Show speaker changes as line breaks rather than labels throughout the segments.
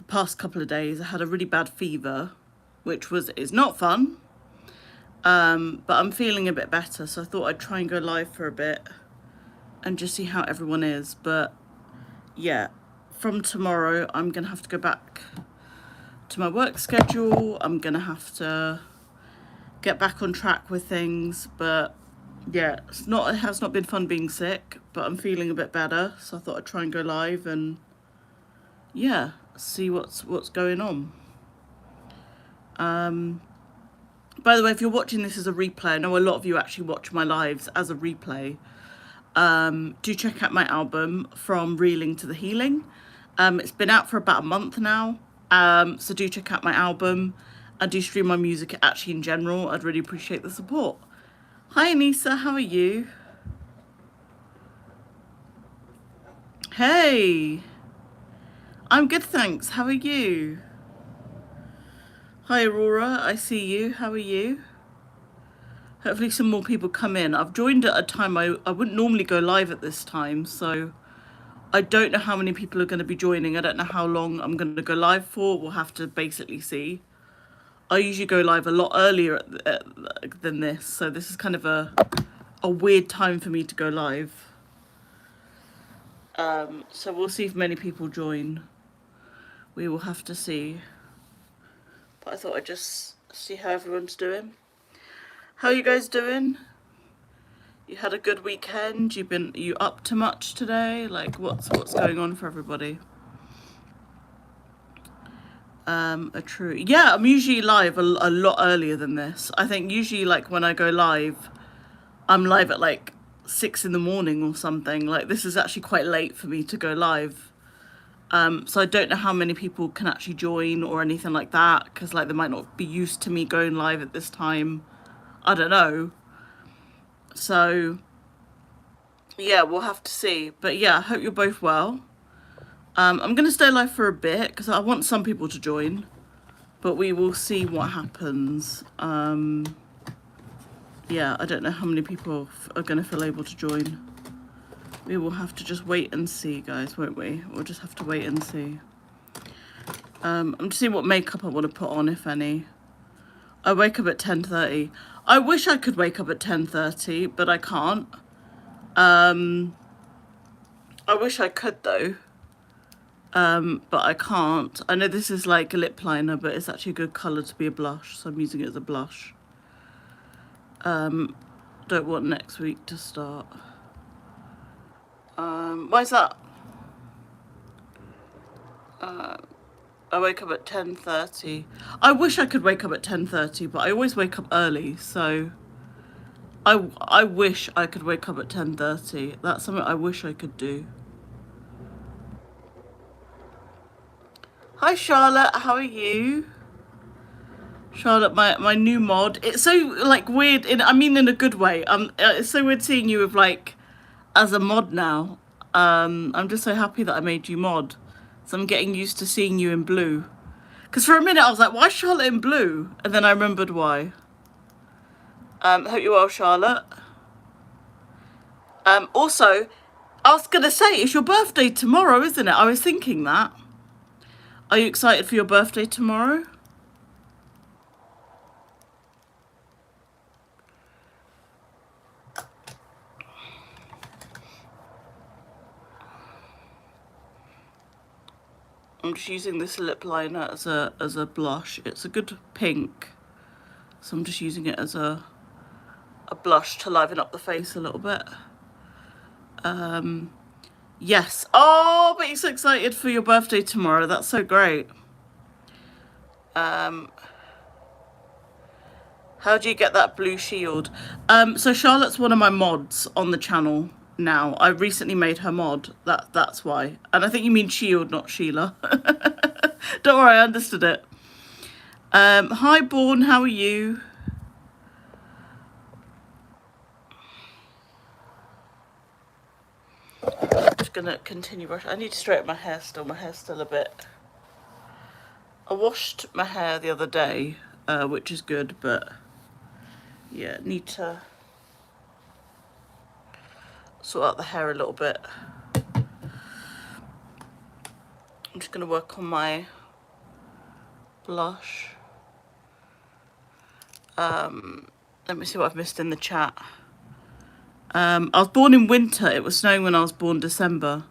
past couple of days. I had a really bad fever, which is not fun. But I'm feeling a bit better, so I thought I'd try and go live for a bit and just see how everyone is. But yeah, from tomorrow I'm gonna have to go back to my work schedule. I'm gonna have to get back on track with things. But yeah, it has not been fun being sick, but I'm feeling a bit better, so I thought I'd try and go live and yeah, see what's going on. By the way, if you're watching this as a replay, I know a lot of you actually watch my lives as a replay. Do check out my album, From Reeling to the Healing. It's been out for about a month now, so do check out my album. I do stream my music actually in general. I'd really appreciate the support. Hi Anissa, how are you? Hey, I'm good, thanks. How are you? Hi Aurora, I see you. How are you? Hopefully some more people come in. I've joined at a time I wouldn't normally go live at this time, so I don't know how many people are going to be joining. I don't know how long I'm going to go live for. We'll have to basically see. I usually go live a lot earlier than this, so this is kind of a weird time for me to go live. So we'll see if many people join. We will have to see. But I thought I'd just see how everyone's doing. How are you guys doing? You had a good weekend? Are you up to much today? Like what's going on for everybody? Yeah, I'm usually live a lot earlier than this. I think usually like when I go live, I'm live at like 6 in the morning or something. Like this is actually quite late for me to go live. So I don't know how many people can actually join or anything like that, because like they might not be used to me going live at this time. I don't know. So yeah, we'll have to see. But yeah, I hope you're both well. I'm going to stay live for a bit because I want some people to join, but we will see what happens. Yeah, I don't know how many people are going to feel able to join. We will have to just wait and see, guys, won't we? We'll just have to wait and see. I'm just seeing what makeup I want to put on, if any. I wake up at 10:30. I wish I could wake up at 10:30, but I can't. I wish I could, though. But I can't. I know this is like a lip liner, but it's actually a good colour to be a blush, so I'm using it as a blush. Don't want next week to start. Why is that? I wake up at 10:30. I wish I could wake up at 10:30, but I always wake up early, so I wish I could wake up at 10:30. That's something I wish I could do. Hi Charlotte, how are you? Charlotte, my new mod. It's so like weird. I mean in a good way. It's so weird seeing you with like as a mod now. I'm just so happy that I made you mod. So I'm getting used to seeing you in blue. Because for a minute I was like, why is Charlotte in blue? And then I remembered why. Hope you're well, Charlotte. Also, I was going to say, it's your birthday tomorrow, isn't it? I was thinking that. Are you excited for your birthday tomorrow? I'm just using this lip liner as a blush. It's a good pink, so I'm just using it as a blush to liven up the face a little bit. Yes. Oh, but you're so excited for your birthday tomorrow. That's so great. How do you get that blue shield? So Charlotte's one of my mods on the channel now. I recently made her mod. That's why. And I think you mean shield, not Sheila. Don't worry, I understood it. Hi, Born. How are you? I'm just gonna continue brushing. I need to straighten my hair still. My hair's still a bit. I washed my hair the other day, which is good, but yeah, need to sort out the hair a little bit. I'm just gonna work on my blush. Let me see what I've missed in the chat. I was born in winter. It was snowing when I was born December.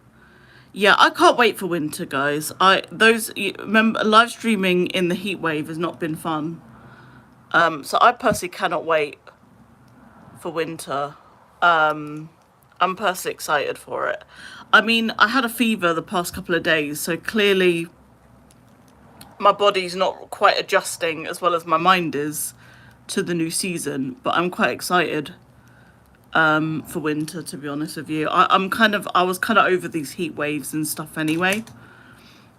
Yeah, I can't wait for winter, guys. Remember, live streaming in the heat wave has not been fun. So I personally cannot wait for winter. I'm personally excited for it. I mean, I had a fever the past couple of days, so clearly my body's not quite adjusting as well as my mind is to the new season, but I'm quite excited for winter, to be honest with you. I was kind of over these heat waves and stuff anyway.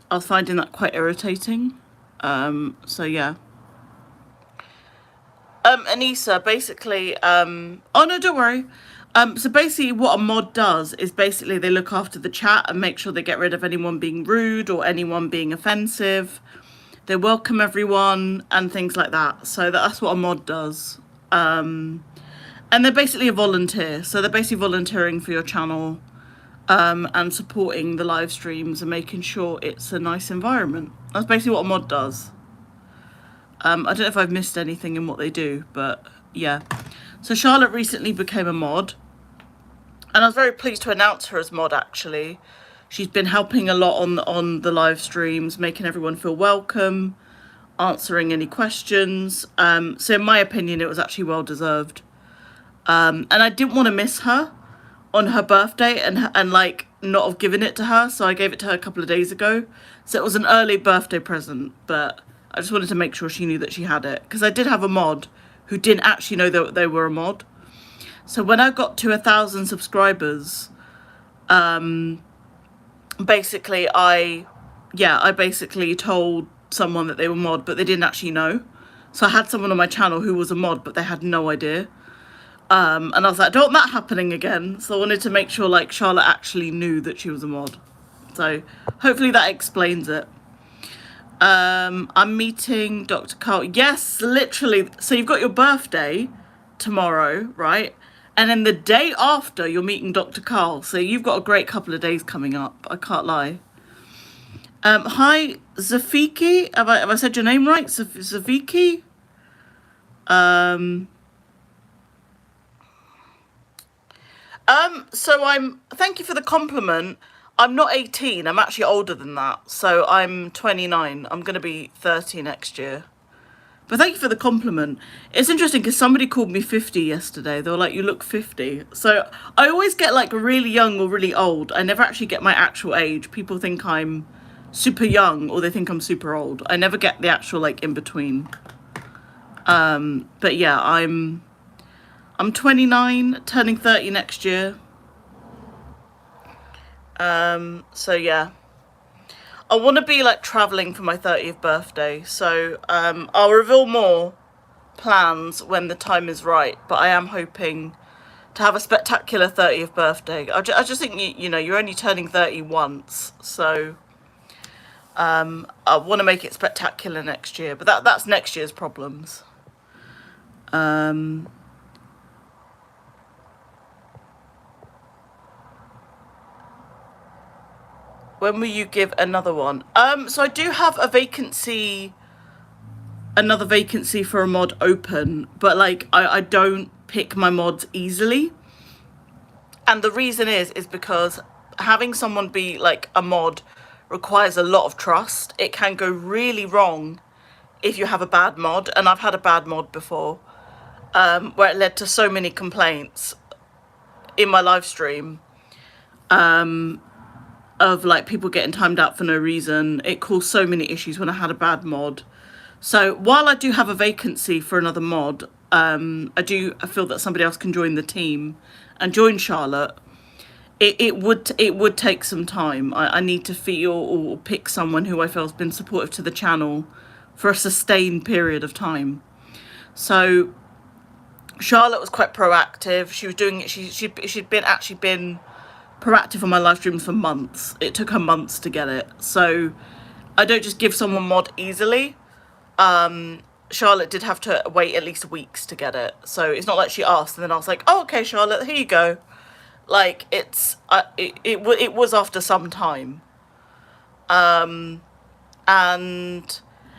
I was finding that quite irritating. So yeah. Anissa, basically, oh no, don't worry. So basically what a mod does is basically they look after the chat and make sure they get rid of anyone being rude or anyone being offensive. They welcome everyone and things like that. So that's what a mod does. And they're basically a volunteer. So they're basically volunteering for your channel and supporting the live streams and making sure it's a nice environment. That's basically what a mod does. I don't know if I've missed anything in what they do, but yeah. So Charlotte recently became a mod. And I was very pleased to announce her as mod, actually. She's been helping a lot on the live streams, making everyone feel welcome, answering any questions. So in my opinion, it was actually well deserved. And I didn't want to miss her on her birthday and like not have given it to her. So I gave it to her a couple of days ago. So it was an early birthday present, but I just wanted to make sure she knew that she had it. Because I did have a mod who didn't actually know that they were a mod. So when I got to 1,000 subscribers, basically I basically told someone that they were mod, but they didn't actually know. So I had someone on my channel who was a mod, but they had no idea. And I was like, don't want that happening again. So I wanted to make sure like Charlotte actually knew that she was a mod. So hopefully that explains it. I'm meeting Dr. Carl. Yes, literally. So you've got your birthday tomorrow, right? And then the day after, you're meeting Dr. Carl. So you've got a great couple of days coming up. I can't lie. Hi, Zafiki. Have I said your name right? Zafiki? Thank you for the compliment. I'm not 18. I'm actually older than that. So I'm 29. I'm going to be 30 next year. But thank you for the compliment. It's interesting because somebody called me 50 yesterday. They were like, you look 50. So I always get like really young or really old. I never actually get my actual age. People think I'm super young or they think I'm super old. I never get the actual like in between. But yeah, I'm 29, turning 30 next year. So yeah, I want to be like traveling for my 30th birthday. So I'll reveal more plans when the time is right. But I am hoping to have a spectacular 30th birthday. I just think you know you're only turning 30 once, so I want to make it spectacular next year. But that's next year's problems. When will you give another one? So I do have a vacancy, another vacancy for a mod open, but like I don't pick my mods easily. And the reason is because having someone be like a mod requires a lot of trust. It can go really wrong if you have a bad mod, and I've had a bad mod before, where it led to so many complaints in my live stream. Of like people getting timed out for no reason. It caused so many issues when I had a bad mod. So while I do have a vacancy for another mod, I feel that somebody else can join the team and join Charlotte. It would take some time. I need to feel or pick someone who I feel has been supportive to the channel for a sustained period of time. So Charlotte was quite proactive. She was doing it. She'd been proactive on my live streams for months. It took her months to get it. So I don't just give someone mod easily. Charlotte did have to wait at least weeks to get it. So it's not like she asked and then I was like, oh, okay, Charlotte, here you go. Like it was after some time. And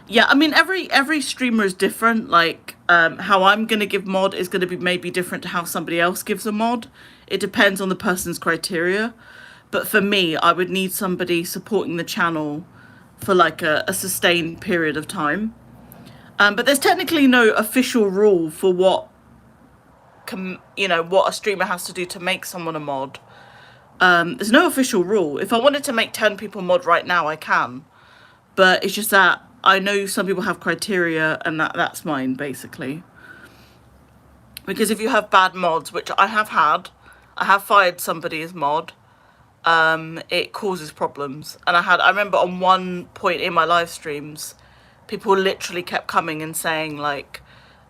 Yeah, I mean every streamer is different. Like how I'm gonna give mod is gonna be maybe different to how somebody else gives a mod. It depends on the person's criteria. But for me, I would need somebody supporting the channel for like a sustained period of time. But there's technically no official rule for what a streamer has to do to make someone a mod. There's no official rule. If I wanted to make 10 people mod right now, I can. But it's just that I know some people have criteria, and that's mine basically. Because if you have bad mods, which I have had, I have fired somebody as mod. It causes problems, and I remember on one point in my live streams, people literally kept coming and saying like,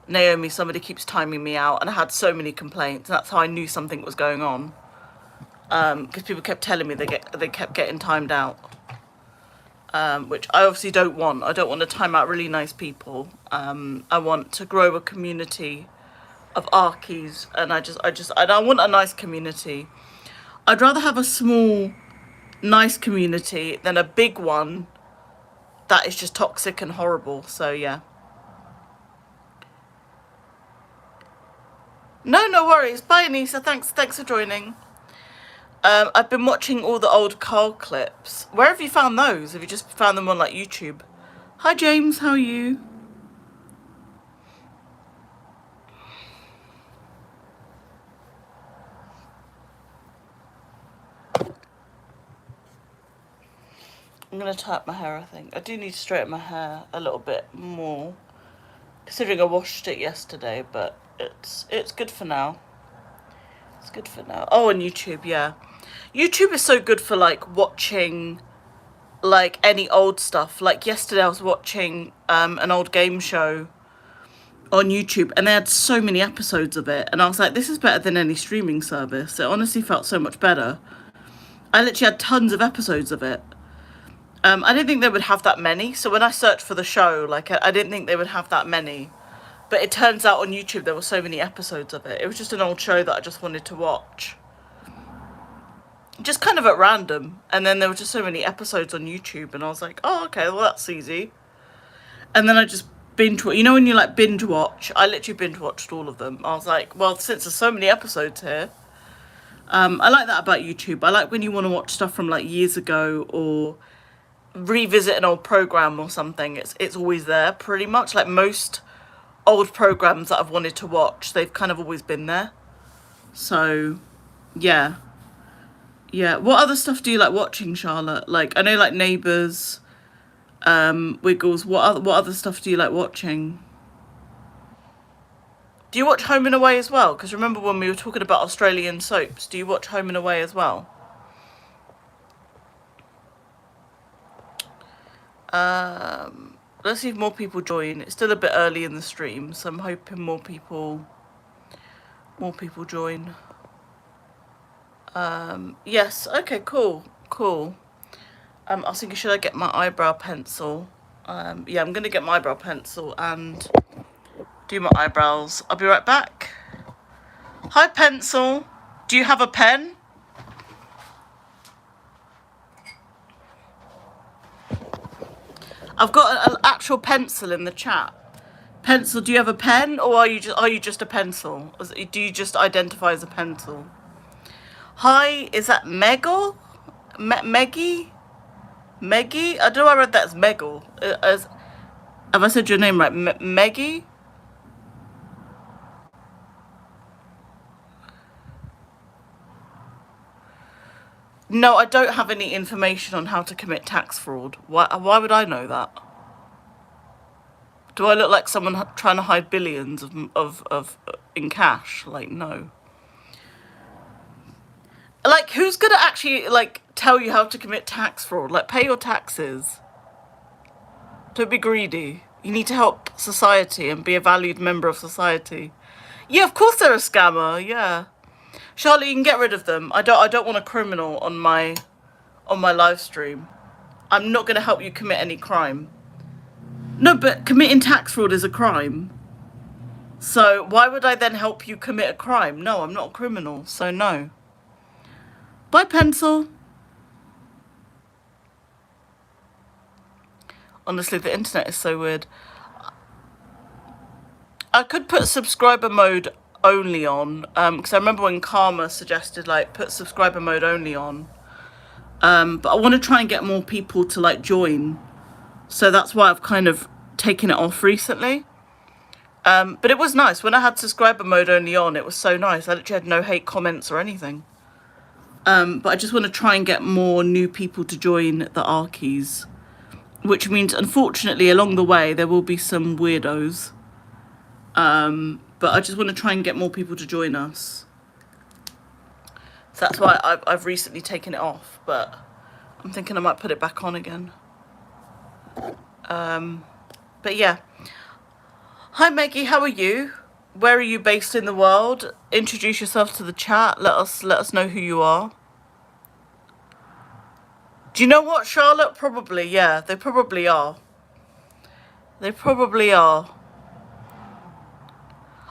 Naomi, somebody keeps timing me out, and I had so many complaints, and that's how I knew something was going on. Because people kept telling me they kept getting timed out. Which I obviously don't want. I don't want to time out really nice people. I want to grow a community of Arkies, and I want a nice community. I'd rather have a small, nice community than a big one that is just toxic and horrible. So yeah. No worries. Bye, Anissa. Thanks for joining. I've been watching all the old Carl clips. Where have you found those? Have you just found them on like YouTube? Hi James, how are you? I'm gonna tie up my hair, I think. I do need to straighten my hair a little bit more, considering I washed it yesterday, but it's good for now. It's good for now. Oh, and YouTube, yeah. YouTube is so good for like watching like any old stuff. Like yesterday I was watching an old game show on YouTube, and they had so many episodes of it, and I was like, this is better than any streaming service. It honestly felt so much better. I literally had tons of episodes of it. I didn't think they would have that many, so when I searched for the show, like I didn't think they would have that many, but it turns out on YouTube there were so many episodes of it. It was just an old show that I just wanted to watch, just kind of at random, and then there were just so many episodes on YouTube, and I was like, oh, okay, well that's easy. And then I just binge watch. You know when you like binge watch? I literally binge watched all of them. I was like, well, since there's so many episodes here, I like that about YouTube. I like when you want to watch stuff from like years ago or revisit an old program or something. It's always there pretty much. Like most old programs that I've wanted to watch, they've kind of always been there. So, yeah. Yeah. What other stuff do you like watching, Charlotte? Like I know like Neighbours, Wiggles. What other stuff do you like watching? Do you watch Home and Away as well? Because remember when we were talking about Australian soaps, do you watch Home and Away as well? Let's see if more people join. It's still a bit early in the stream, so I'm hoping more people join. Yes, okay, cool. I was thinking, should I get my eyebrow pencil? Yeah, I'm gonna get my eyebrow pencil and do my eyebrows. I'll be right back. Hi, pencil. Do you have a pen? I've got an actual pencil in the chat. Pencil, do you have a pen, or are you just a pencil? Do you just identify as a pencil? Hi, is that Megal? Meggie? Meggie? I don't know why I read that as Megal. Have I said your name right? Meggie? No, I don't have any information on how to commit tax fraud. Why would I know that? Do I look like someone trying to hide billions of in cash? Like, no. Like, who's gonna actually, like, tell you how to commit tax fraud? Like, pay your taxes. Don't be greedy. You need to help society and be a valued member of society. Yeah, of course they're a scammer, yeah. Charlotte, you can get rid of them. I don't want a criminal on my live stream. I'm not gonna help you commit any crime. No, but committing tax fraud is a crime. So why would I then help you commit a crime? No, I'm not a criminal, so no. Bye, pencil. Honestly, the internet is so weird. I could put subscriber mode only on, because I remember when Karma suggested, like, put subscriber mode only on. But I want to try and get more people to, like, join. So that's why I've kind of taken it off recently. But it was nice. When I had subscriber mode only on, it was so nice. I literally had no hate comments or anything. But I just want to try and get more new people to join the Arkies. Which means, unfortunately, along the way, there will be some weirdos. But I just want to try and get more people to join us. So that's why I've recently taken it off. But I'm thinking I might put it back on again. But yeah. Hi Maggie, how are you? Where are you based in the world? Introduce yourself to the chat. Let us know who you are. Do you know what, Charlotte? Probably, yeah. They probably are. They probably are.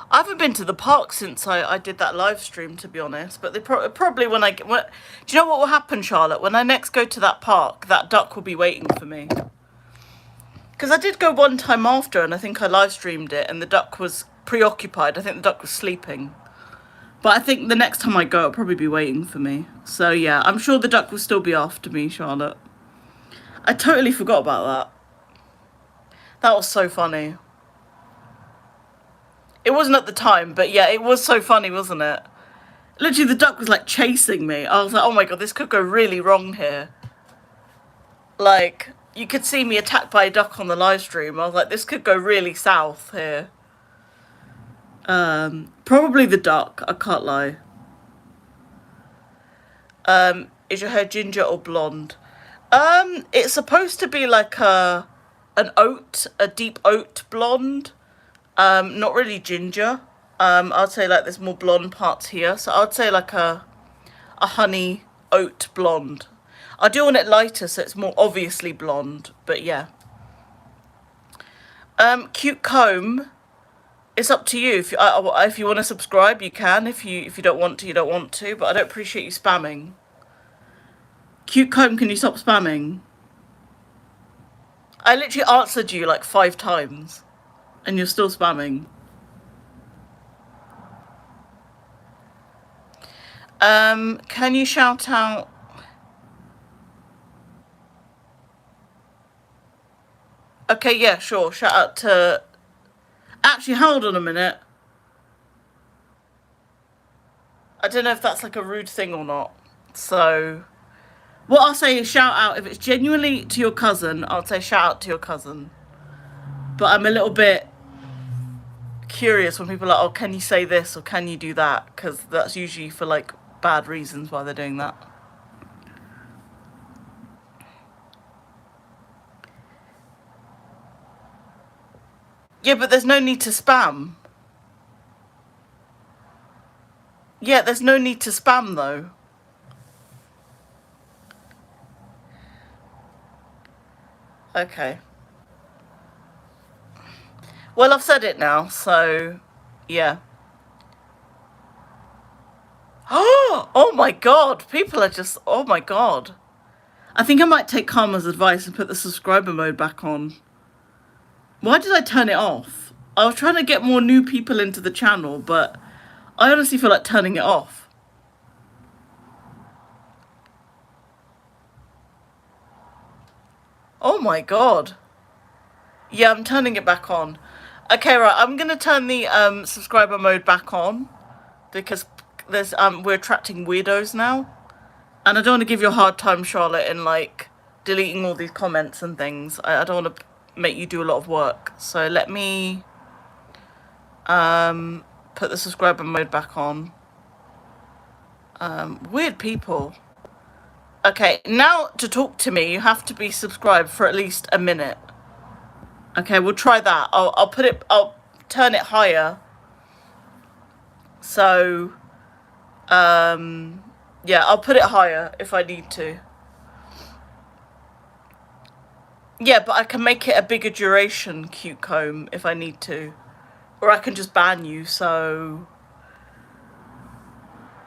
I haven't been to the park since I did that live stream, to be honest. But they probably do you know what will happen, Charlotte? When I next go to that park, that duck will be waiting for me. Because I did go one time after, and I think I live streamed it, and the duck was preoccupied. I think the duck was sleeping. But I think the next time I go, it'll probably be waiting for me. So yeah, I'm sure the duck will still be after me, Charlotte. I totally forgot about that. That was so funny. It wasn't at the time, but yeah, it was so funny, wasn't it? Literally, the duck was like chasing me. I was like, oh my god, this could go really wrong here. Like, you could see me attacked by a duck on the live stream. I was like, this could go really south here. Probably the duck, I can't lie. Is your hair ginger or blonde? It's supposed to be like a deep oat blonde. Not really ginger. I'd say like there's more blonde parts here. So I'd say like a honey oat blonde. I do want it lighter so it's more obviously blonde, but yeah. Cute comb. It's up to you. If you want to subscribe, you can. If you don't want to, you don't want to. But I don't appreciate you spamming. Cute comb, can you stop spamming? I literally answered you like 5 times, and you're still spamming. Can you shout out? Okay, yeah, sure. Shout out to... Actually, hold on a minute. I don't know if that's like a rude thing or not. So, what I'll say is shout out. If it's genuinely to your cousin, I'll say shout out to your cousin. But I'm a little bit curious when people are like, oh, can you say this or can you do that? Because that's usually for like bad reasons why they're doing that. Yeah, but there's no need to spam. Yeah, there's no need to spam though. Okay. Well, I've said it now, so yeah. Oh my god, people are just, oh my god. I think I might take Karma's advice and put the subscriber mode back on. Why did I turn it off? I was trying to get more new people into the channel, but I honestly feel like turning it off. Oh my god. Yeah, I'm turning it back on. Okay, right, I'm gonna turn the subscriber mode back on because there's we're attracting weirdos now. And I don't want to give you a hard time, Charlotte, in like deleting all these comments and things. I don't want to make you do a lot of work. So let me put the subscriber mode back on. Weird people. Okay, now to talk to me, you have to be subscribed for at least a minute. Okay, we'll try that. I'll turn it higher. So, yeah, I'll put it higher if I need to. Yeah, but I can make it a bigger duration, cute comb, if I need to. Or I can just ban you, so...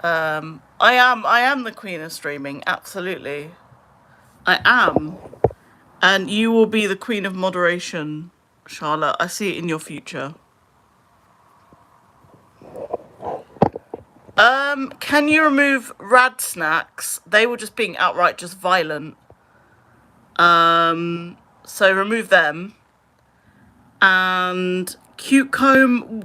I am the queen of streaming, absolutely. I am. And you will be the queen of moderation, Charlotte. I see it in your future. Can you remove rad snacks? They were just being outright just violent. So remove them. And Cute Comb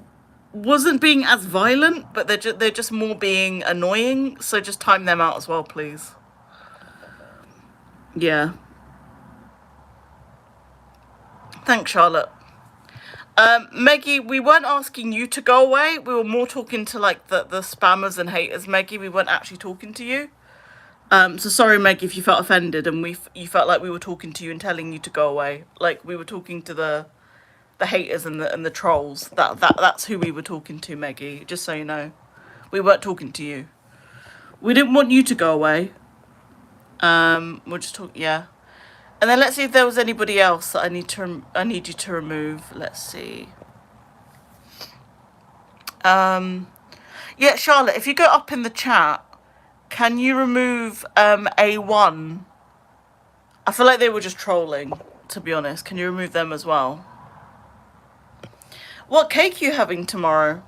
wasn't being as violent, but they're just more being annoying. So just time them out as well, please. Yeah. Thanks, Charlotte. Meggie, we weren't asking you to go away. We were more talking to like the spammers and haters, Meggie. We weren't actually talking to you. So sorry, Meg, if you felt offended and you felt like we were talking to you and telling you to go away. Like we were talking to the haters and the trolls. That's who we were talking to, Meggie. Just so you know, we weren't talking to you. We didn't want you to go away. We're just talking, yeah. And then let's see if there was anybody else that I need you to remove. Let's see. Yeah, Charlotte, if you go up in the chat, can you remove A1? I feel like they were just trolling, to be honest. Can you remove them as well? What cake are you having tomorrow?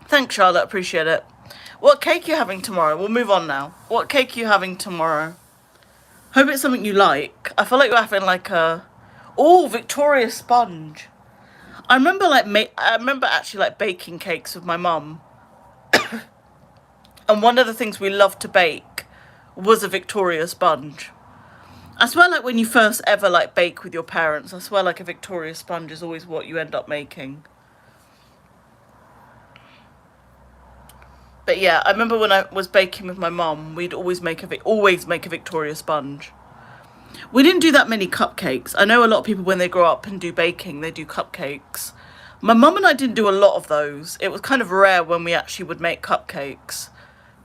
Thanks, Charlotte. Appreciate it. What cake are you having tomorrow? We'll move on now. What cake are you having tomorrow? Hope it's something you like. I feel like you're having like a... Oh, Victoria sponge. I remember actually like baking cakes with my mum. And one of the things we loved to bake was a Victoria sponge. I swear like when you first ever like bake with your parents, I swear like a Victoria sponge is always what you end up making. But yeah, I remember when I was baking with my mum, we'd always make a Victoria sponge. We didn't do that many cupcakes. I know a lot of people when they grow up and do baking, they do cupcakes. My mum and I didn't do a lot of those. It was kind of rare when we actually would make cupcakes.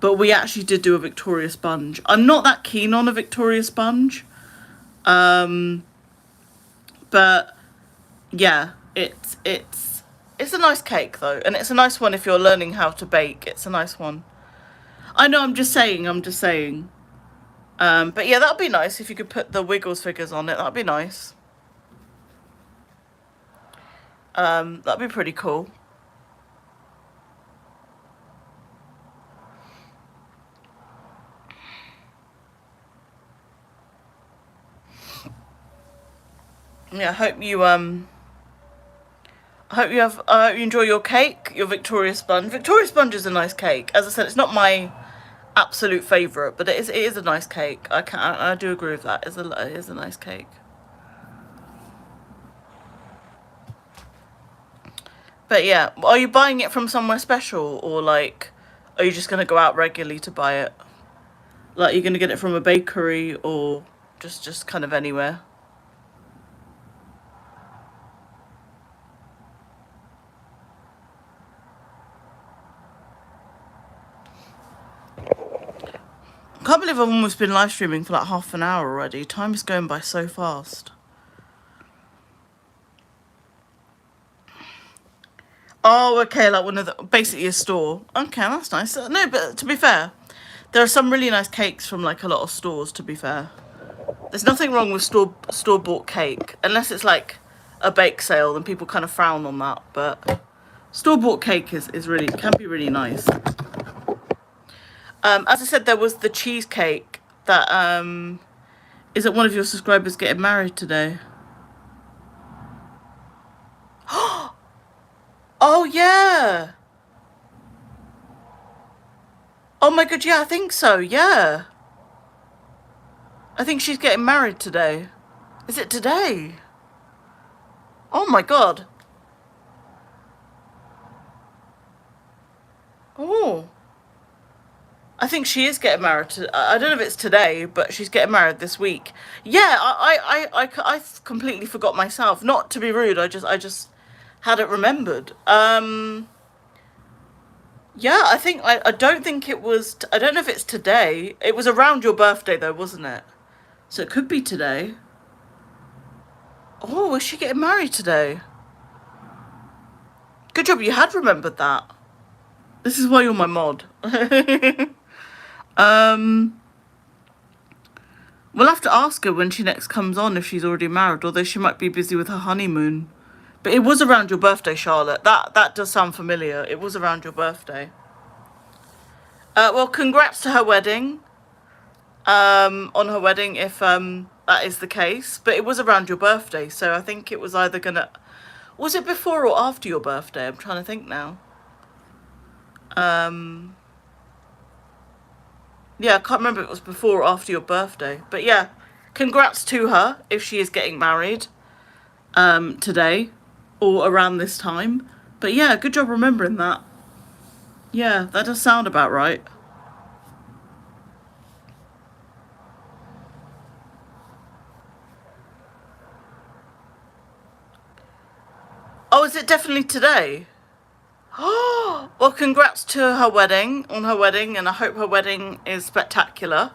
But we actually did do a Victoria sponge. I'm not that keen on a Victoria sponge. But yeah, it's a nice cake though. And it's a nice one if you're learning how to bake. It's a nice one. I know, I'm just saying. But yeah, that'd be nice if you could put the Wiggles figures on it. That'd be nice. That'd be pretty cool. Yeah, I hope you enjoy your cake, your Victoria sponge. Victoria sponge is a nice cake. As I said, it's not my absolute favourite, but it is a nice cake. I do agree with that. It is a nice cake. But yeah, are you buying it from somewhere special, or like, are you just gonna go out regularly to buy it? Like, you're gonna get it from a bakery or just kind of anywhere? I can't believe I've almost been live streaming for like half an hour already. Time is going by so fast. Oh, okay, like basically a store. Okay, that's nice. No, but to be fair, there are some really nice cakes from like a lot of stores, to be fair. There's nothing wrong with store-bought cake, unless it's like a bake sale, then people kind of frown on that, but store-bought cake can be really nice. As I said, there was the cheesecake that, isn't one of your subscribers getting married today? Oh, yeah. Oh my god, yeah, I think so, yeah. I think she's getting married today. Is it today? Oh my god. Oh. I think she is getting married. I don't know if it's today, but she's getting married this week. Yeah, I completely forgot myself. Not to be rude, I just hadn't remembered. Yeah, I don't think it was. I don't know if it's today. It was around your birthday though, wasn't it? So it could be today. Oh, is she getting married today? Good job, you had remembered that. This is why you're my mod. Um, we'll have to ask her when she next comes on if she's already married, although she might be busy with her honeymoon. But it was around your birthday, Charlotte. That does sound familiar. It was around your birthday. Well, congrats to her wedding. On her wedding, if that is the case. But it was around your birthday, so I think it was either gonna... Was it before or after your birthday? I'm trying to think now. Yeah, I can't remember if it was before or after your birthday. But yeah, congrats to her if she is getting married today or around this time. But yeah, good job remembering that. Yeah, that does sound about right. Oh, is it definitely today? Oh, well, congrats to her wedding, on her wedding, and I hope her wedding is spectacular.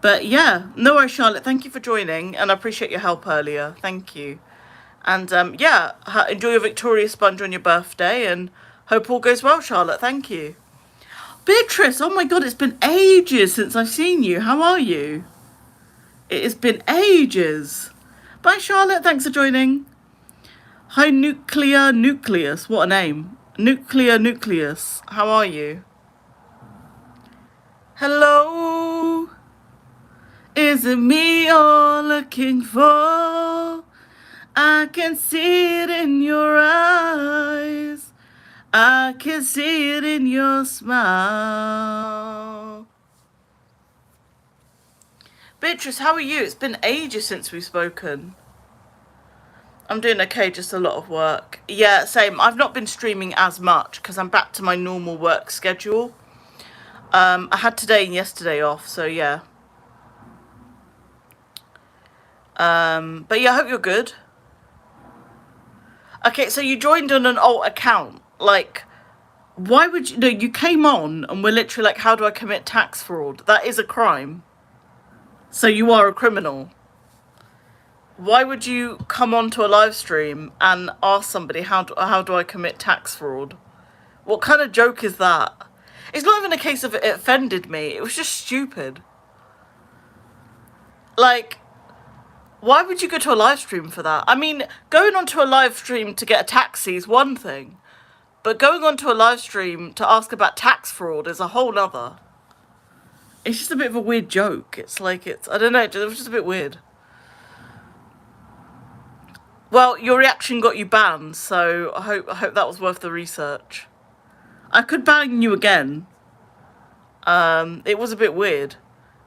But yeah, no worries, Charlotte. Thank you for joining, and I appreciate your help earlier. Thank you. And yeah, enjoy your victorious sponge on your birthday, and hope all goes well, Charlotte. Thank you. Beatrice, oh my god, it's been ages since I've seen you. How are you? It has been ages. Bye, Charlotte. Thanks for joining. Hi, Nuclear Nucleus. What a name. Nuclear Nucleus. How are you? Hello. Is it me you're looking for? I can see it in your eyes. I can see it in your smile. Beatrice, how are you? It's been ages since we've spoken. I'm doing okay, just a lot of work. Yeah, same. I've not been streaming as much because I'm back to my normal work schedule. I had today and yesterday off, so yeah. But yeah, I hope you're good. Okay, so you joined on an alt account. Like, why would you... No, you came on and we're literally like, how do I commit tax fraud? That is a crime. So you are a criminal. Why would you come onto a live stream and ask somebody, how do I commit tax fraud? What kind of joke is that? It's not even a case of it offended me. It was just stupid. Like, why would you go to a live stream for that? I mean, going onto a live stream to get a taxi is one thing. But going onto a live stream to ask about tax fraud is a whole nother. It's just a bit of a weird joke. It's like, I don't know, it was just a bit weird. Well, your reaction got you banned, so I hope that was worth the research. I could ban you again. It was a bit weird.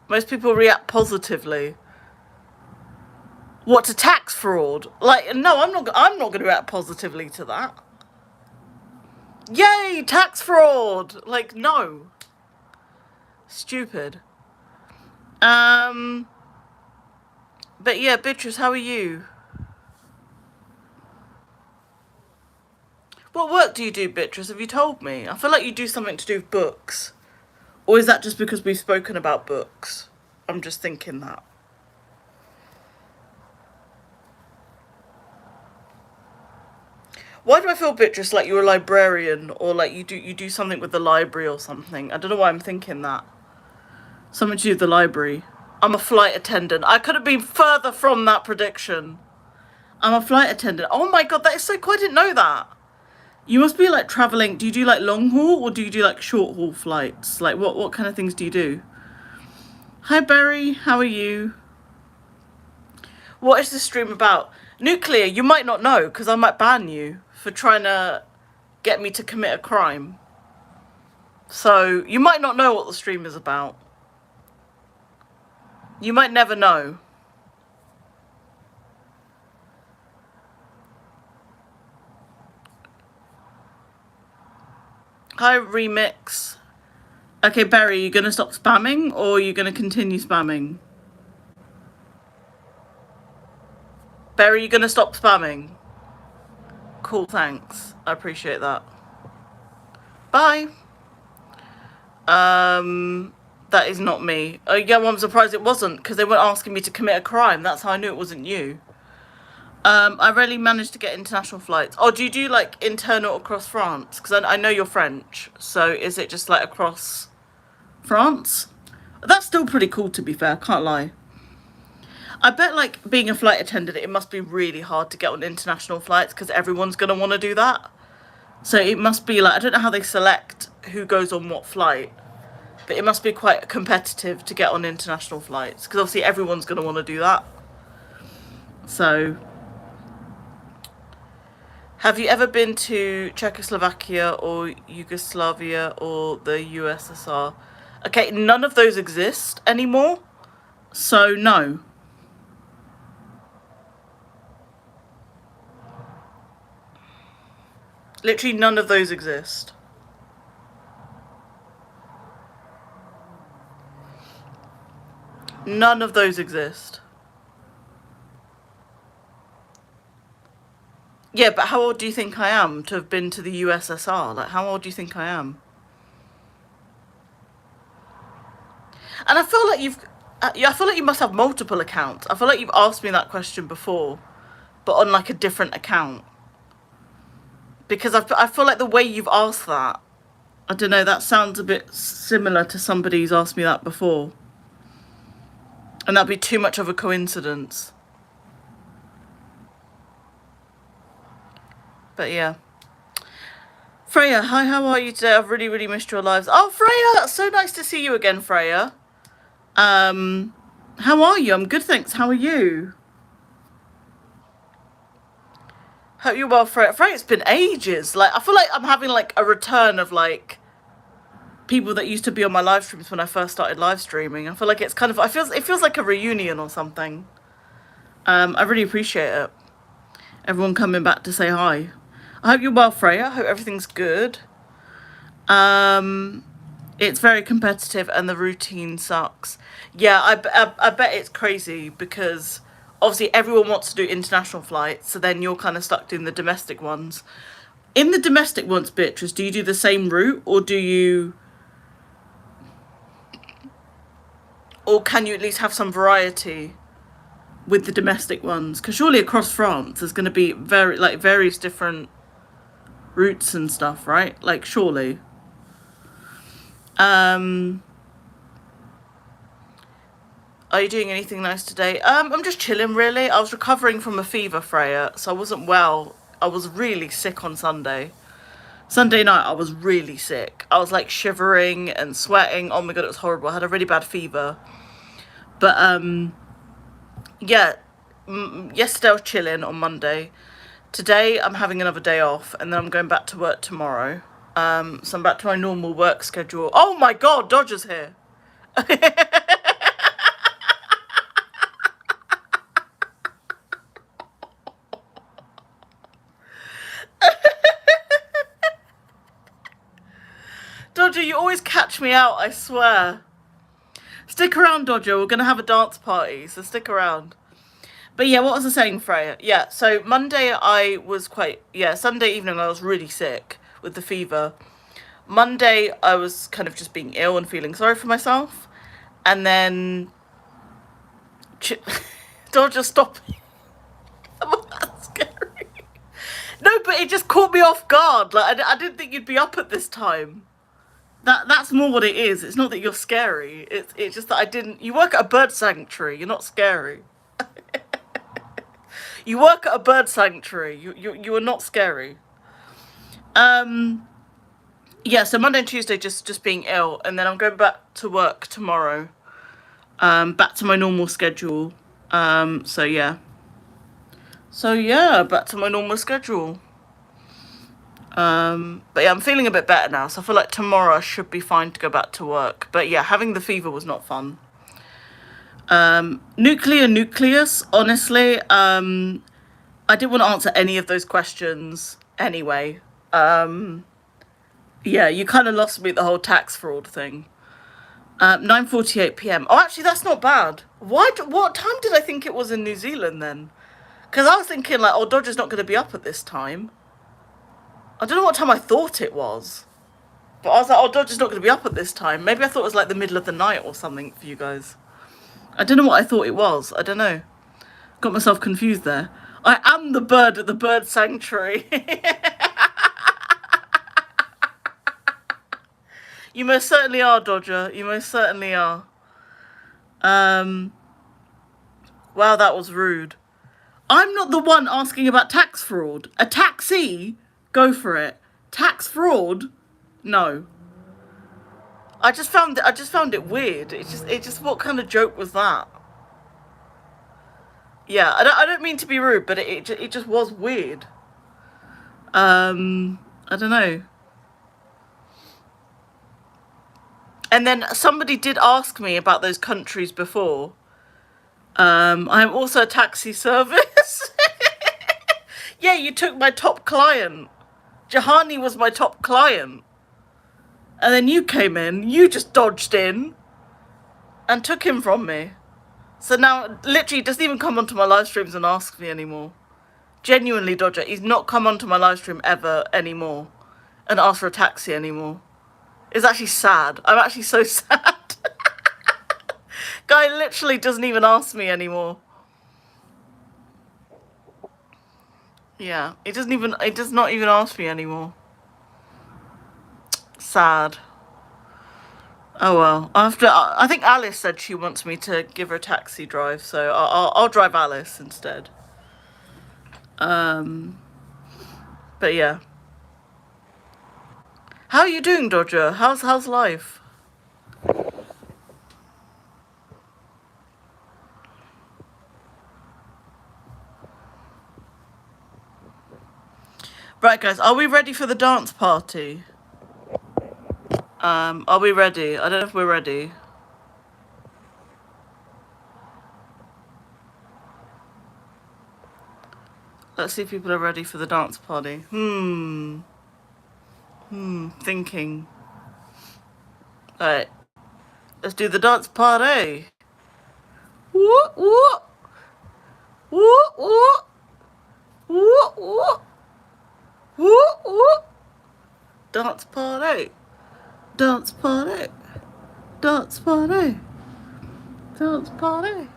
Most people react positively. What, to tax fraud? Like, no, I'm not going to react positively to that. Yay, tax fraud! Like, no. Stupid. But yeah, Beatrice, how are you? What work do you do, Beatrice? Have you told me? I feel like you do something to do with books. Or is that just because we've spoken about books? I'm just thinking that. Why do I feel, Beatrice, like you're a librarian or like you do something with the library or something? I don't know why I'm thinking that. Something to do with the library. I'm a flight attendant. I could have been further from that prediction. I'm a flight attendant. Oh my god, that is so cool. I didn't know that. You must be like traveling. Do you do like long haul or do you do like short haul flights? Like what kind of things do you do? Hi Barry, how are you? What is this stream about? Nuclear, you might not know because I might ban you for trying to get me to commit a crime. So you might not know what the stream is about. You might never know. Hi, Remix. Okay, Barry, are you going to stop spamming or are you going to continue spamming? Barry, are you going to stop spamming? Cool, thanks. I appreciate that. Bye. That is not me. Oh, yeah, well, I'm surprised it wasn't because they weren't asking me to commit a crime. That's how I knew it wasn't you. I rarely managed to get international flights. Oh, do you do like internal across France? Because I know you're French. So is it just like across France? That's still pretty cool, to be fair, can't lie. I bet, like, being a flight attendant, it must be really hard to get on international flights because everyone's going to want to do that. So it must be, like, I don't know how they select who goes on what flight, but it must be quite competitive to get on international flights because obviously everyone's going to want to do that. So, have you ever been to Czechoslovakia or Yugoslavia or the USSR? Okay, none of those exist anymore, so no. Literally none of those exist. None of those exist. Yeah, but how old do you think I am to have been to the USSR? Like, how old do you think I am? And I feel like I feel like you must have multiple accounts. I feel like you've asked me that question before, but on like a different account. Because I feel like the way you've asked that, I don't know, that sounds a bit similar to somebody who's asked me that before. And that'd be too much of a coincidence. But yeah. Freya, hi, how are you today? I've really, really missed your lives. Oh, Freya, so nice to see you again, Freya. How are you? I'm good, thanks. How are you? Hope you're well, Freya. Freya, it's been ages. Like, I feel like I'm having like a return of like people that used to be on my live streams when I first started live streaming. I feel like it's kind of, it feels like a reunion or something. I really appreciate it. Everyone coming back to say hi. I hope you're well, Freya. I hope everything's good. It's very competitive and the routine sucks. Yeah, I bet it's crazy because obviously everyone wants to do international flights, so then you're kind of stuck in the domestic ones. In the domestic ones, Beatrice, do you do the same route or can you at least have some variety with the domestic ones? Because surely across France there's going to be various different routes and stuff, right? Like, surely. Are you doing anything nice today? I'm just chilling, really. I was recovering from a fever, Freya, so I wasn't well. I was really sick on Sunday. Sunday night, I was really sick. I was like shivering and sweating. Oh my god, it was horrible. I had a really bad fever. But yeah, yesterday I was chilling on Monday. Today I'm having another day off, and then I'm going back to work tomorrow. So I'm back to my normal work schedule. Oh my god, Dodger's here. Dodger, you always catch me out, I swear. Stick around, Dodger. We're going to have a dance party, so stick around. But yeah, what was I saying, Freya? Yeah, so Monday Sunday evening I was really sick with the fever. Monday I was kind of just being ill and feeling sorry for myself. And then... Dodger, stop. That's scary. No, but it just caught me off guard. Like, I didn't think you'd be up at this time. That's more what it is. It's not that you're scary. It's just that I didn't... You work at a bird sanctuary. You're not scary. You work at a bird sanctuary. You are not scary. Yeah, so Monday and Tuesday just being ill, and then I'm going back to work tomorrow. Back to my normal schedule. So yeah. Back to my normal schedule. But yeah, I'm feeling a bit better now, so I feel like tomorrow I should be fine to go back to work. But yeah, having the fever was not fun. Nucleus, honestly, I didn't want to answer any of those questions anyway. Yeah, you kind of lost me at the whole tax fraud thing. 9:48 p.m. Oh, actually, that's not bad. What time did I think it was in New Zealand then? Because I was thinking, like, oh, Dodger's not going to be up at this time. I don't know what time I thought it was. But I was like, oh, Dodger's not going to be up at this time. Maybe I thought it was like the middle of the night or something for you guys. I don't know what I thought it was. I don't know. Got myself confused there. I am the bird at the bird sanctuary. You most certainly are, Dodger. You most certainly are. Um, wow, that was rude. I'm not the one asking about tax fraud. A taxi? Go for it. Tax fraud? No. I just found it weird. It just what kind of joke was that? Yeah, I don't mean to be rude, but it just was weird. I don't know. And then somebody did ask me about those countries before. I'm also a taxi service. Yeah, you took my top client. Jahani was my top client. And then you came in, you just dodged in and took him from me. So now, literally, he doesn't even come onto my live streams and ask me anymore. Genuinely, Dodger, he's not come onto my live stream ever anymore and ask for a taxi anymore. It's actually sad. I'm actually so sad. Guy literally doesn't even ask me anymore. Yeah, he does not even ask me anymore. Sad. Oh well. I think Alice said she wants me to give her a taxi drive, so I'll drive Alice instead. But yeah. How are you doing, Dodger? How's life? Right, guys, are we ready for the dance party? Are we ready? I don't know if we're ready. Let's see if people are ready for the dance party. Thinking. Alright. Let's do the dance party. Woo, woo. Woo, woo. Woo, woo. Woo, woo. Dance party. Dance party. Dance party. Dance party.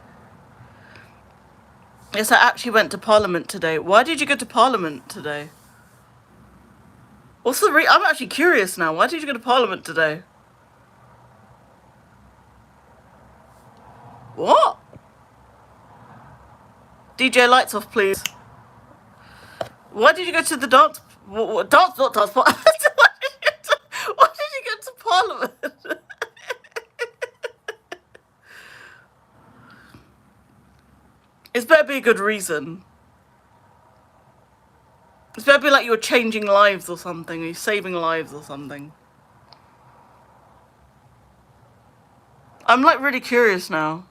Yes, I actually went to Parliament today. Why did you go to Parliament today? What's the I'm actually curious now. Why did you go to Parliament today? What? DJ, lights off, please. Why did you go to the dance? Dance, not dance. Why did you go to Parliament? It's better be a good reason. It's better be like you're changing lives or something, or you're saving lives or something. I'm like really curious now.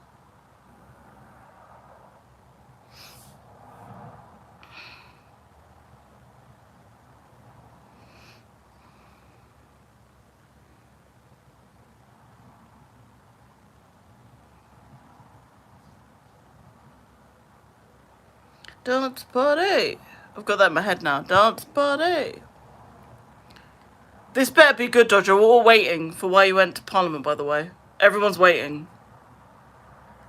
Dance party. I've got that in my head now. Dance party. This better be good, Dodger. We're all waiting for why you went to Parliament, by the way. Everyone's waiting.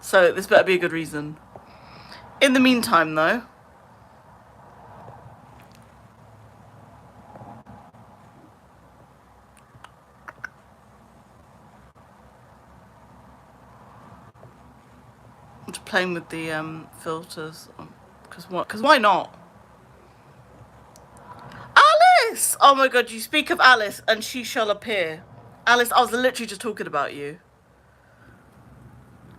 So this better be a good reason. In the meantime, though. I'm just playing with the filters. Because why not? Alice! Oh my god, you speak of Alice and she shall appear. Alice, I was literally just talking about you.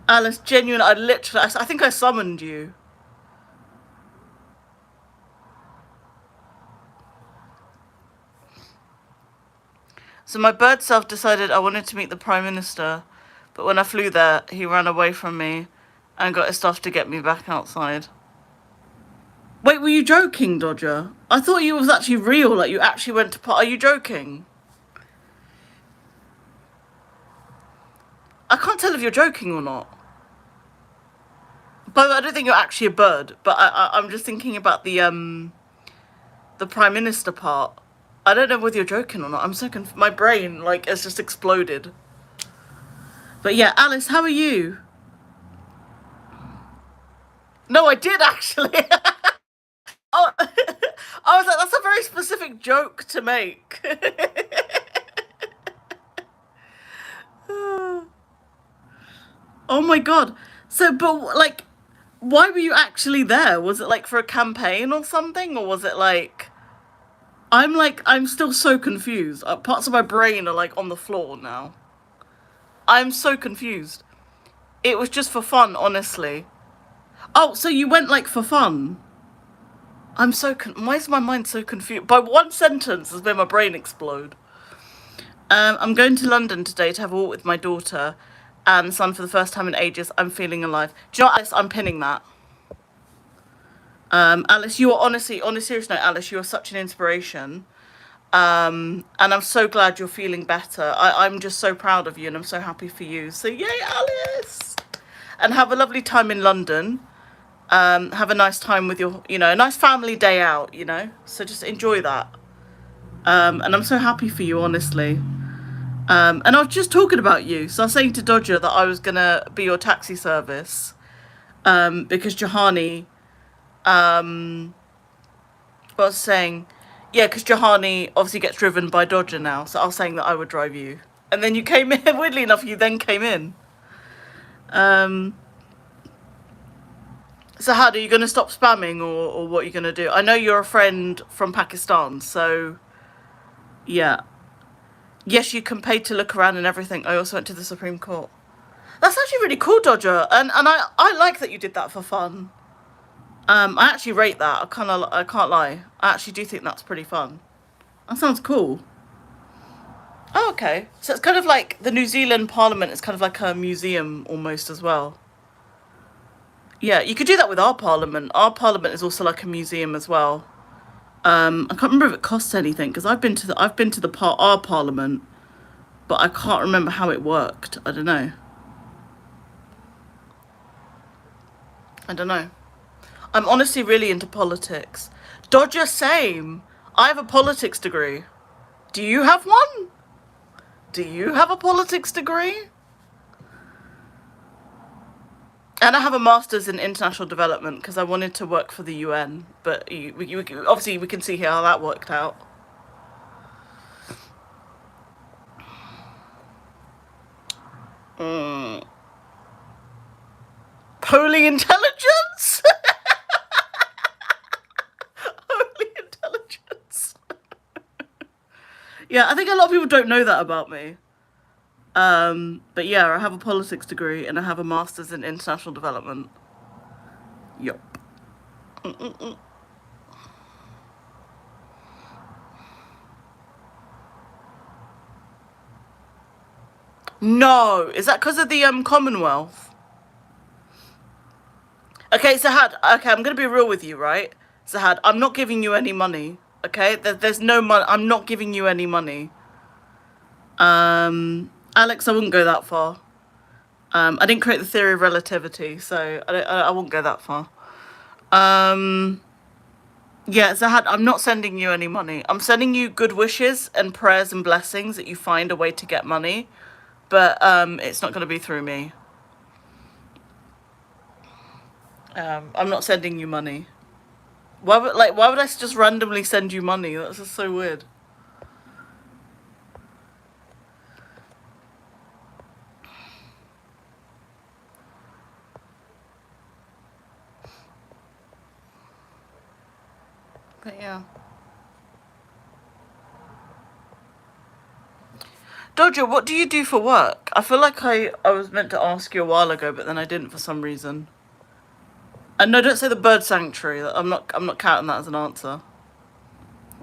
Alice, genuine, I think I summoned you. So my bird self decided I wanted to meet the Prime Minister, but when I flew there, he ran away from me and got his stuff to get me back outside. Wait, were you joking, Dodger? I thought you was actually real, like you actually went to... Are you joking? I can't tell if you're joking or not. But I don't think you're actually a bird, but I'm just thinking about the Prime Minister part. I don't know whether you're joking or not. I'm so confused. My brain, like, has just exploded. But yeah, Alice, how are you? No, I did actually. Oh, I was like, that's a very specific joke to make. Oh my god. So, but like, why were you actually there? Was it like for a campaign or something, or was it like, I'm still so confused. Parts of my brain are like on the floor now. I'm so confused. It was just for fun, honestly. Oh, so you went like for fun? Why is my mind so confused? By one sentence has made my brain explode. I'm going to London today to have a walk with my daughter and son for the first time in ages. I'm feeling alive. Do you know what, Alice? I'm pinning that. Alice, you are honestly, on a serious note, Alice, you are such an inspiration. And I'm so glad you're feeling better. I'm just so proud of you and I'm so happy for you. So yay, Alice! And have a lovely time in London. Have a nice time with your, a nice family day out, So just enjoy that. And I'm so happy for you, honestly. And I was just talking about you. So I was saying to Dodger that I was going to be your taxi service. Because Johanny, I was saying, yeah, because Johanny obviously gets driven by Dodger now. So I was saying that I would drive you. And then you came in, weirdly enough, you then came in. So how are you going to stop spamming or what are you going to do? I know you're a friend from Pakistan, so yeah. Yes, you can pay to look around and everything. I also went to the Supreme Court. That's actually really cool, Dodger. And I like that you did that for fun. I actually rate that. I can't lie. I actually do think that's pretty fun. That sounds cool. Oh, okay. So it's kind of like the New Zealand Parliament is kind of like a museum almost as well. Yeah, you could do that with our Parliament. Our Parliament is also like a museum as well. I can't remember if it costs anything because our Parliament, but I can't remember how it worked. I don't know. I don't know. I'm honestly really into politics. Dodger, same. I have a politics degree. Do you have one? Do you have a politics degree? And I have a master's in international development because I wanted to work for the UN, but obviously we can see here how that worked out. Mm. Holy intelligence? Holy intelligence. Yeah, I think a lot of people don't know that about me. But yeah, I have a politics degree and I have a master's in international development. Yup. Mm-mm-mm. No, is that because of the Commonwealth? Okay, Sahad. Okay, I'm gonna be real with you, right? Sahad, I'm not giving you any money. Okay, there's no money. I'm not giving you any money. Alex, I wouldn't go that far. I didn't create the theory of relativity, so I won't go that far. Yeah, Zahad, I'm not sending you any money. I'm sending you good wishes and prayers and blessings that you find a way to get money, but it's not going to be through me. I'm not sending you money. Why would I just randomly send you money? That's just so weird. But yeah. Dodger, what do you do for work? I feel like I was meant to ask you a while ago, but then I didn't for some reason. And no, don't say the bird sanctuary. I'm not counting that as an answer.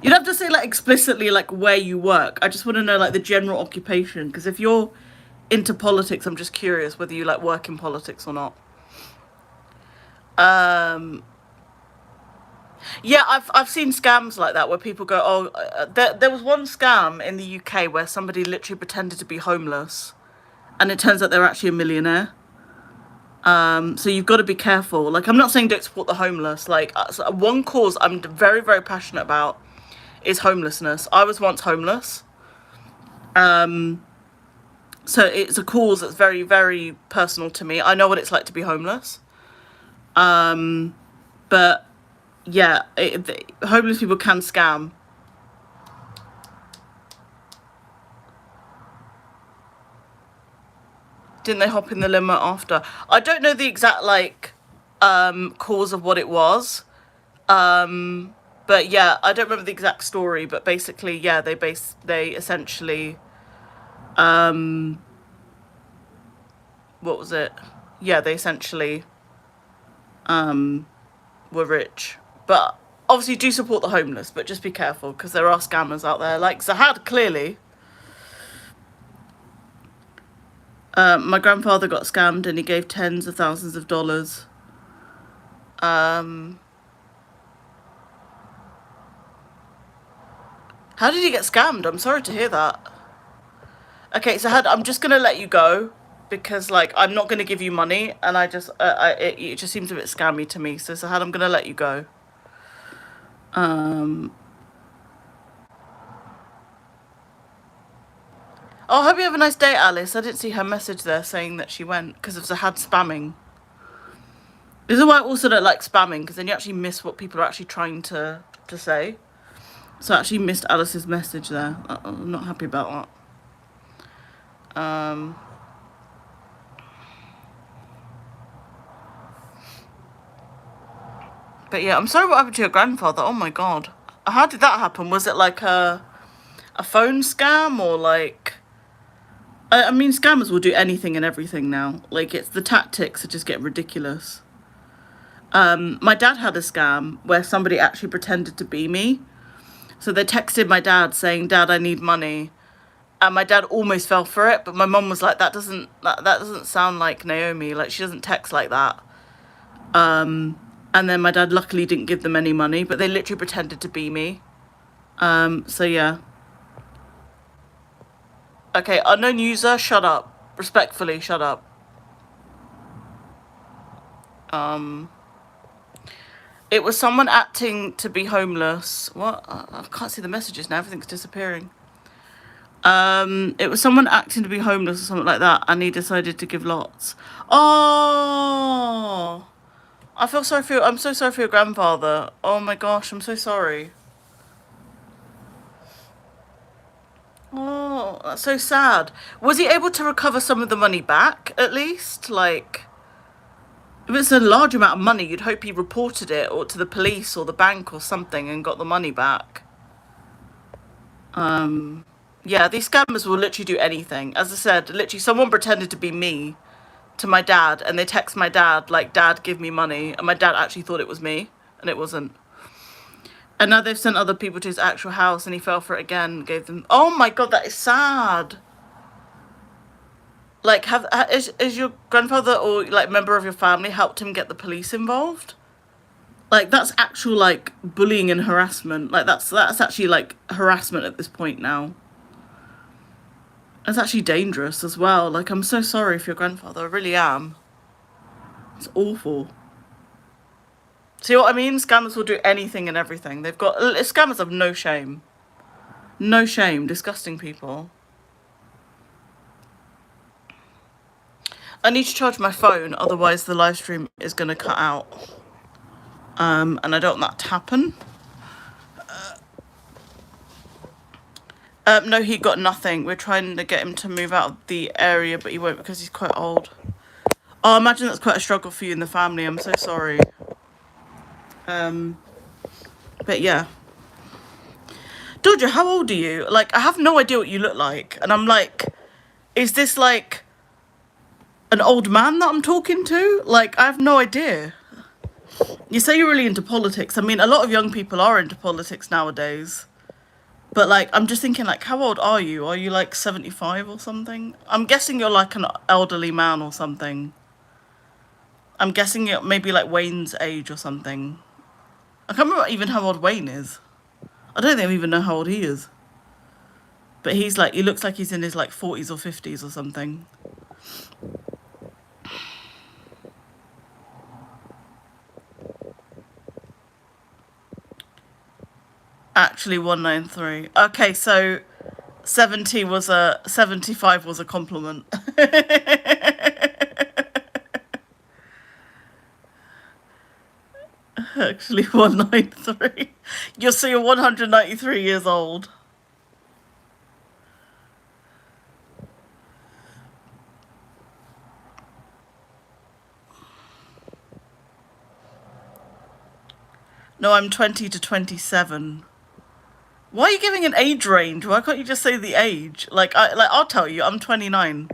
You'd have to say like explicitly like where you work. I just want to know like the general occupation because if you're into politics, I'm just curious whether you like work in politics or not. Um, yeah, I've seen scams like that where people go, oh, there was one scam in the UK where somebody literally pretended to be homeless, and it turns out they're actually a millionaire. So you've got to be careful. Like, I'm not saying don't support the homeless. Like, so one cause I'm very, very passionate about is homelessness. I was once homeless. So it's a cause that's very, very personal to me. I know what it's like to be homeless. But yeah, homeless people can scam. Didn't they hop in the limo after? I don't know the exact, like, cause of what it was. But yeah, I don't remember the exact story, but basically, yeah, they essentially, what was it? Yeah, they essentially, were rich. But obviously do support the homeless, but just be careful, because there are scammers out there. Like Zahad, clearly. My grandfather got scammed and he gave tens of thousands of dollars. Um, how did he get scammed? I'm sorry to hear that. Okay, so I'm just gonna let you go because, like, I'm not gonna give you money, and it just seems a bit scammy to me. So Sahad, I'm gonna let you go. Um, oh, I hope you have a nice day, Alice. I didn't see her message there saying that she went because of Zahad spamming. This is why I also don't like spamming, because then you actually miss what people are actually trying to say. So I actually missed Alice's message there. I'm not happy about that. But yeah, I'm sorry what happened to your grandfather. Oh my god. How did that happen? Was it like a phone scam, or like... I mean, scammers will do anything and everything now. Like, it's the tactics that just get ridiculous. My dad had a scam where somebody actually pretended to be me. So they texted my dad saying, "Dad, I need money." And my dad almost fell for it, but my mum was like, that doesn't sound like Naomi. Like, she doesn't text like that. And then my dad luckily didn't give them any money, but they literally pretended to be me. So yeah. Okay, unknown user, shut up. Respectfully, shut up. It was someone acting to be homeless. What? I can't see the messages now. Everything's disappearing. It was someone acting to be homeless or something like that, and he decided to give lots. Oh, I'm so sorry for your grandfather. Oh my gosh, I'm so sorry. Oh, that's so sad. Was he able to recover some of the money back, at least? Like, if it's a large amount of money, you'd hope he reported it or to the police or the bank or something and got the money back. Yeah, these scammers will literally do anything. As I said, literally someone pretended to be me to my dad, and they text my dad, like, "Dad, give me money." And my dad actually thought it was me, and it wasn't. And now they've sent other people to his actual house, and he fell for it again, gave them... Oh my god, that is sad. Like, is your grandfather or, like, member of your family helped him get the police involved? Like, that's actual, like, bullying and harassment. Like, that's actually, like, harassment at this point now. It's actually dangerous as well. Like, I'm so sorry for your grandfather. I really am. It's awful. See what I mean? Scammers will do anything and everything. Scammers have no shame. No shame. Disgusting people. I need to charge my phone, otherwise the live stream is going to cut out. And I don't want that to happen. No, he got nothing. We're trying to get him to move out of the area, but he won't because he's quite old. Oh, I imagine that's quite a struggle for you in the family. I'm so sorry. But yeah. Dodger, how old are you? Like, I have no idea what you look like. And I'm like, is this like an old man that I'm talking to? Like, I have no idea. You say you're really into politics. I mean, a lot of young people are into politics nowadays. But, like, I'm just thinking, like, how old are you? Are you, like, 75 or something? I'm guessing you're, like, an elderly man or something. I'm guessing you're maybe, like, Wayne's age or something. I can't remember even how old Wayne is. I don't even know how old he is. But he's, like, he looks like he's in his, like, 40s or 50s or something. Actually, 193. Okay, so 75 was a compliment. Actually, 193. You're 193 years old. No, I'm 20 to 27. Why are you giving an age range? Why can't you just say the age? I'll tell you, I'm 29.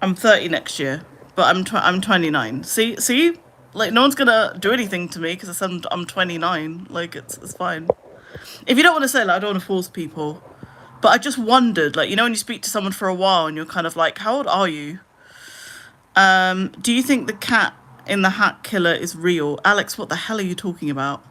I'm 30 next year, but I'm 29. See, like no one's gonna do anything to me because I'm 29. Like it's fine. If you don't want to say, like, I don't want to force people, but I just wondered, like, when you speak to someone for a while and you're kind of like, how old are you? Do you think the cat in the hat killer is real? Alex, what the hell are you talking about?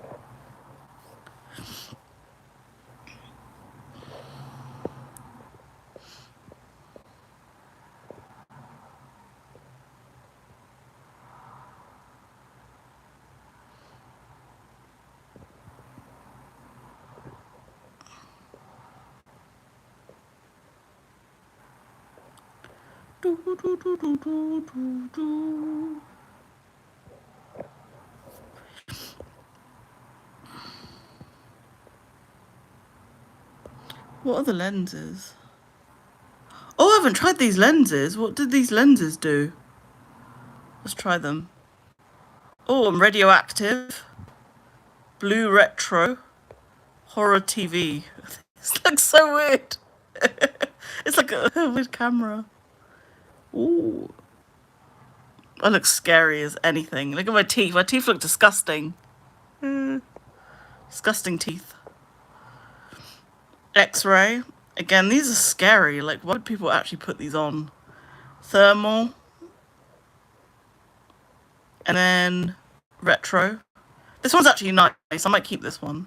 What are the lenses? Oh, I haven't tried these lenses. What did these lenses do? Let's try them. Oh, I'm radioactive. Blue retro. Horror TV. This looks so weird. It's like a weird camera. Ooh. I look scary as anything. Look at my teeth. My teeth look disgusting. Disgusting teeth. X-ray. Again, these are scary. Like, why would people actually put these on? Thermal. And then retro. This one's actually nice. I might keep this one.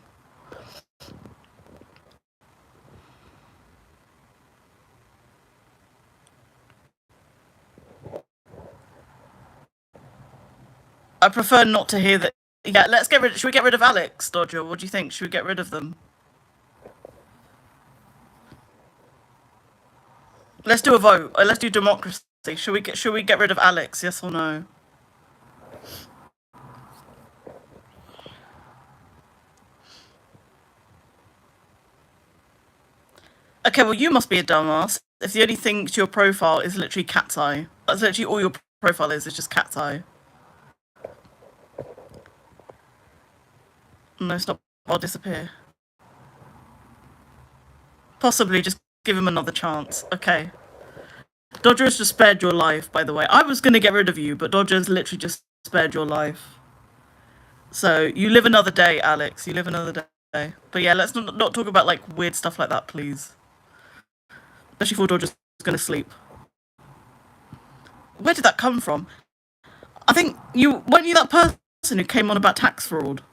I prefer not to hear that. Yeah, let's get rid. Should we get rid of Alex, Dodger? What do you think? Should we get rid of them? Let's do a vote. Let's do democracy. Should we get rid of Alex? Yes or no? Okay, well you must be a dumbass if the only thing to your profile is literally cat's eye. That's literally all your profile is just cat's eye. No, stop. I'll disappear. Possibly just give him another chance. Okay. Dodger has just spared your life, by the way. I was going to get rid of you, but Dodger's literally just spared your life. So you live another day, Alex. You live another day. But yeah, let's not talk about like weird stuff like that, please. Especially before Dodger's going to sleep. Where did that come from? I think weren't you that person who came on about tax fraud?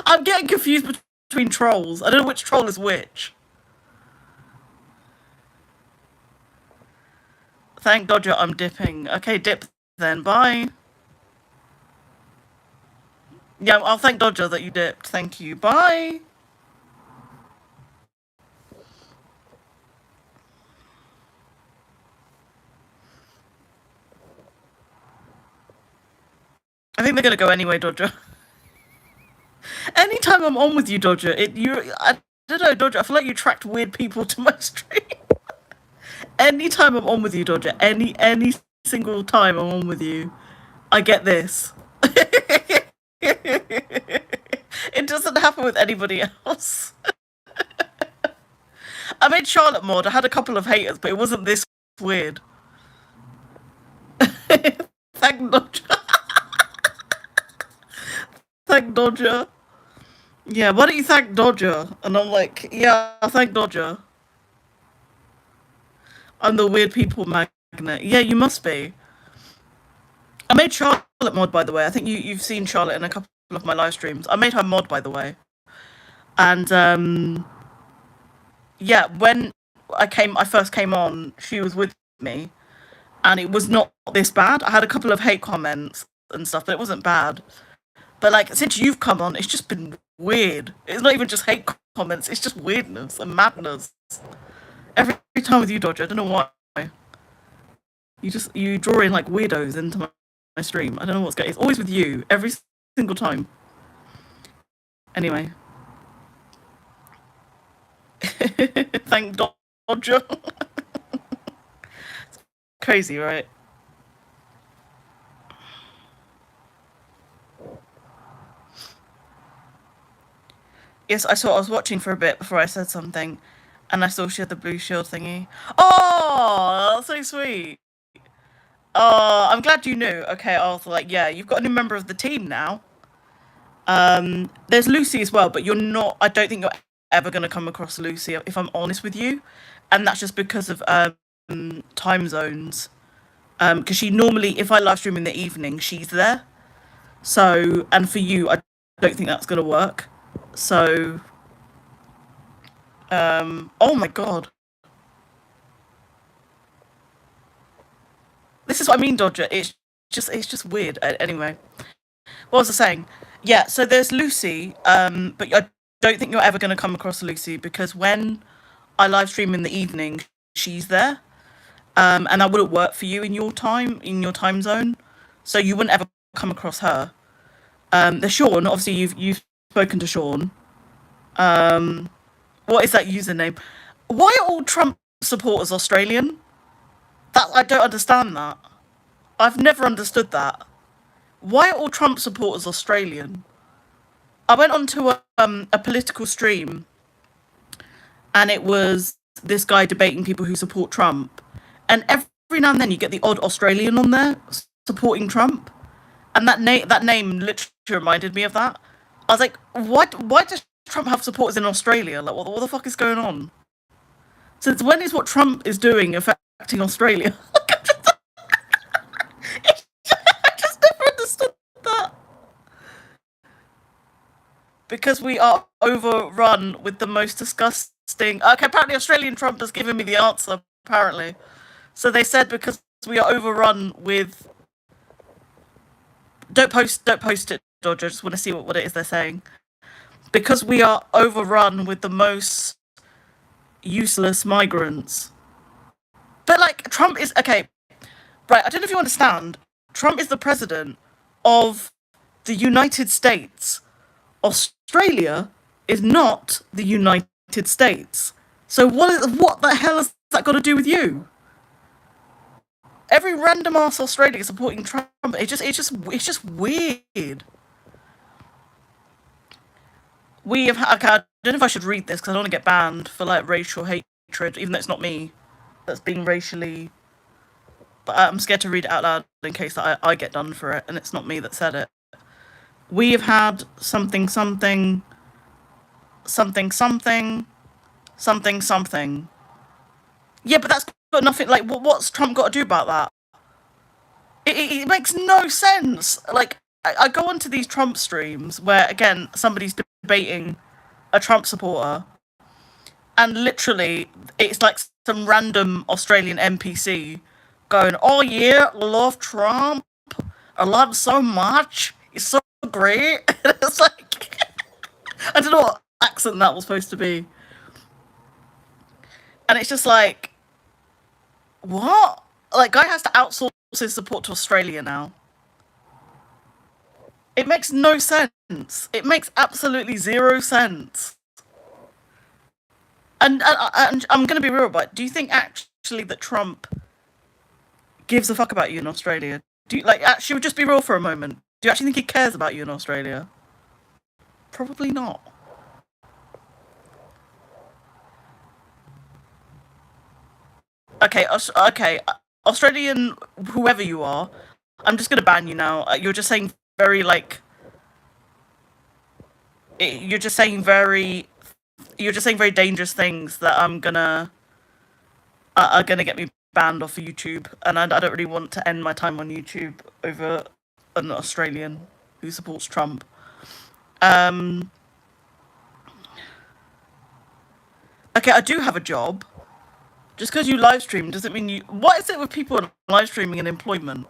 I'm getting confused between trolls. I don't know which troll is which. Thank Dodger, I'm dipping. Okay, dip then. Bye. Yeah, I'll thank Dodger that you dipped. Thank you. Bye. I think they're gonna go anyway, Dodger. Anytime I'm on with you, Dodger, I don't know, Dodger. I feel like you attract weird people to my stream. Anytime I'm on with you, Dodger, any single time I'm on with you, I get this. It doesn't happen with anybody else. I made Charlotte mod. I had a couple of haters, but it wasn't this weird. Thank Dodger. Thank Dodger. Yeah, why don't you thank Dodger? And I'm like, yeah, thank Dodger. I'm the weird people magnet. Yeah, you must be. I made Charlotte mod, by the way. I think you've seen Charlotte in a couple of my live streams. I made her mod, by the way. And yeah, when I first came on, she was with me, and it was not this bad. I had a couple of hate comments and stuff, but it wasn't bad. But like since you've come on, it's just been weird. It's not even just hate comments; it's just weirdness and madness. Every time with you, Dodger, I don't know why. You draw in like weirdos into my stream. I don't know what's going. It's always with you every single time. Anyway, thank Dodger. Crazy, right? Yes, I saw. I was watching for a bit before I said something, and I saw she had the blue shield thingy. Oh, that's so sweet. Oh, I'm glad you knew. Okay, I was like, yeah, you've got a new member of the team now. There's Lucy as well, but you're not. I don't think you're ever going to come across Lucy, if I'm honest with you, and that's just because of time zones. Because she normally, if I live stream in the evening, she's there. So, and for you, I don't think that's going to work. So, oh my god, this is what I mean, Dodger. It's just weird. Anyway, what was I saying? Yeah, so there's Lucy, but I don't think you're ever going to come across Lucy because when I live stream in the evening, she's there, and that wouldn't work for you in your time zone, so you wouldn't ever come across her. There's Sean. Obviously, you've spoken to Sean. What is that username? Why are all Trump supporters Australian? That I don't understand that. I've never understood that. Why are all Trump supporters Australian? I went onto a political stream and it was this guy debating people who support Trump. And every now and then you get the odd Australian on there supporting Trump. And that name literally reminded me of that. I was like, why does Trump have supporters in Australia? Like, what the fuck is going on? Since when is what Trump is doing affecting Australia? I just never understood that. Because we are overrun with the most disgusting. Okay, apparently Australian Trump has given me the answer. Apparently, so they said because we are overrun with. Don't post it, Dodger. I just want to see what it is they're saying. Because we are overrun with the most useless migrants. But like Trump is okay, right? I don't know if you understand. Trump is the president of the United States. Australia is not the United States. So what the hell has that got to do with you? Every random ass Australian supporting Trump. It's just weird. We have okay, I don't know if I should read this because I don't want to get banned for like racial hatred, even though it's not me that's being racially. But I'm scared to read it out loud in case I get done for it, and it's not me that said it. We have had something something something something something something. Yeah, but that's got nothing. Like, what's Trump got to do about that? It makes no sense. Like, I go onto these Trump streams where again somebody's debating a Trump supporter, and literally it's like some random Australian NPC going, "Oh yeah, love Trump. I love him so much. He's so great." It's like I don't know what accent that was supposed to be, and it's just like what? Like, guy has to outsource his support to Australia now. It makes no sense. It makes absolutely zero sense. And I'm going to be real about it. Do you think actually that Trump gives a fuck about you in Australia? Do you, like, actually, just be real for a moment. Do you actually think he cares about you in Australia? Probably not. Okay, okay, Australian, whoever you are, I'm just going to ban you now. You're just saying very, like, you're just saying very, you're just saying very dangerous things that are gonna get me banned off of YouTube, and I don't really want to end my time on YouTube over an Australian who supports Trump. Um, okay, I do have a job. Just because you live stream doesn't mean you. What is it with people live streaming and employment?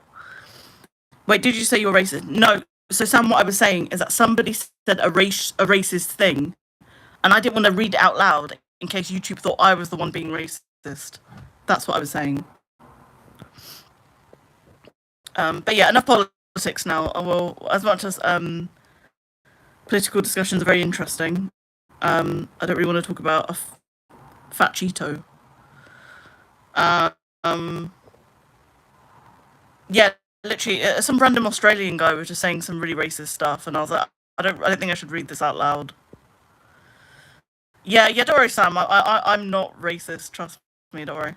Wait, did you say you're racist? No. So Sam, what I was saying is that somebody said a racist thing, and I didn't want to read it out loud in case YouTube thought I was the one being racist. That's what I was saying. But yeah, enough politics now. Well, as much as political discussions are very interesting, I don't really want to talk about a fat Cheeto. Um, yeah, literally, some random Australian guy was just saying some really racist stuff, and I was like, I don't think I should read this out loud. Yeah, yeah. Don't worry, Sam. I'm not racist. Trust me. Don't worry.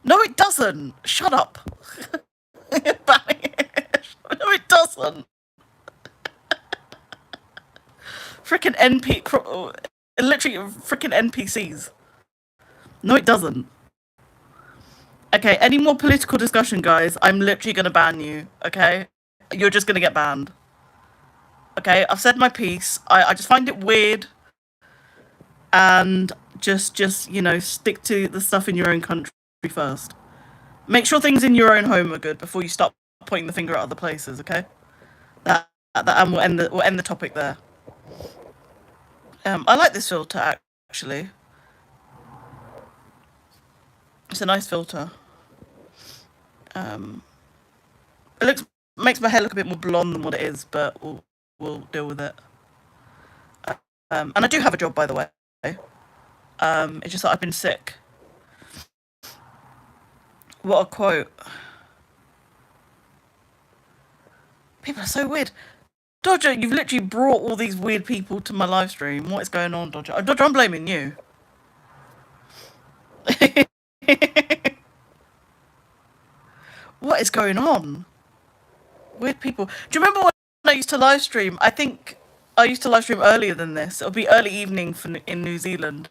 No, it doesn't. Shut up. No, it doesn't. Freaking literally freaking NPCs. No, it doesn't. Okay, any more political discussion, guys? I'm literally gonna ban you. Okay, you're just gonna get banned. Okay, I've said my piece. I just find it weird, and just stick to the stuff in your own country first. Make sure things in your own home are good before you start pointing the finger at other places. Okay, and we'll end the topic there. I like this filter actually. It's a nice filter. Um, it looks makes my hair look a bit more blonde than what it is, but we'll deal with it. And I do have a job, by the way. It's just that I've been sick. What a quote. People are so weird. Dodger, you've literally brought all these weird people to my live stream. What is going on, Dodger? Dodger, I'm blaming you. What is going on? Weird people. Do you remember when I used to live stream? I think I used to live stream earlier than this. It'll be early evening in New Zealand.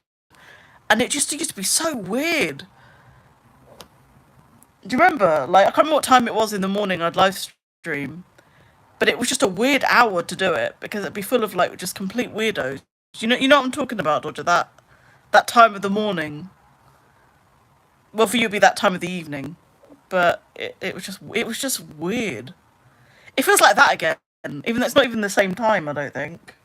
And it just used to be so weird. Do you remember? Like, I can't remember what time it was in the morning I'd live stream. But it was just a weird hour to do it because it'd be full of like just complete weirdos. You know what I'm talking about, Dodger? That time of the morning. Well, for you, it'd be that time of the evening. But it was just weird. It feels like that again, even though it's not even the same time. I don't think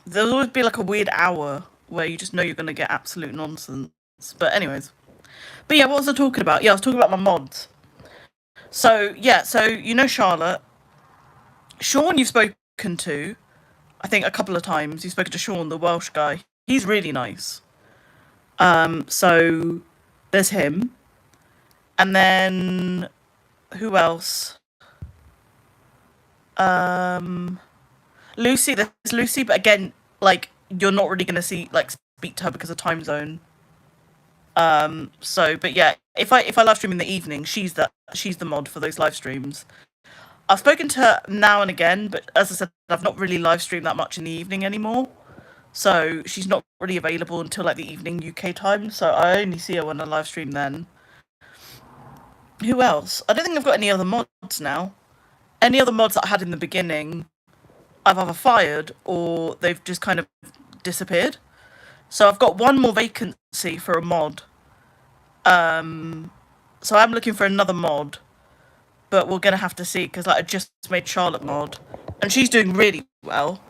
there'll always be like a weird hour where you just know you're gonna get absolute nonsense. But anyways, but yeah, what was I talking about? Yeah, I was talking about my mods. So yeah, so Charlotte, Sean, you've spoken to, I think a couple of times. You've spoken to Sean, the Welsh guy. He's really nice. So there's him, and then who else? Um, Lucy. There's Lucy, but again, like you're not really gonna speak to her because of time zone. So, but yeah, if I live stream in the evening, she's the mod for those live streams. I've spoken to her now and again, but as I said, I've not really live streamed that much in the evening anymore. So she's not really available until like the evening UK time. So I only see her when I live stream then. Who else? I don't think I've got any other mods now. Any other mods that I had in the beginning, I've either fired or they've just kind of disappeared. So I've got one more vacancy for a mod. So I'm looking for another mod, but we're gonna have to see because like I just made Charlotte mod, and she's doing really well.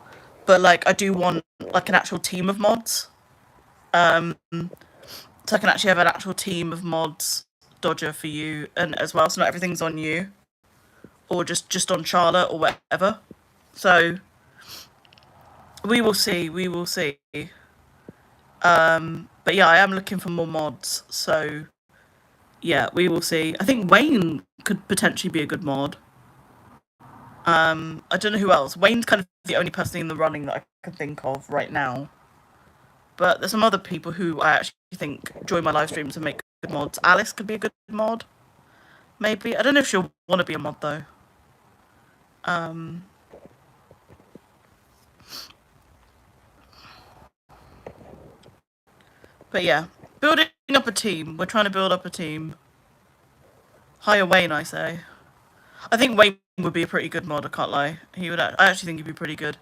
But like I do want like an actual team of mods, um, so I can actually have an actual team of mods, Dodger for you, and as well, so not everything's on you or just on Charlotte or whatever. So we will see. We will see. But yeah, I am looking for more mods. So yeah, we will see. I think Wayne could potentially be a good mod. I don't know who else. Wayne's kind of the only person in the running that I can think of right now. But there's some other people who I actually think join my live streams and make good mods. Alice could be a good mod, maybe. I don't know if she'll want to be a mod though. Um, but yeah, building up a team. We're trying to build up a team. Hire Wayne, I say. I think Wayne would be a pretty good mod. I can't lie. I actually think he'd be pretty good.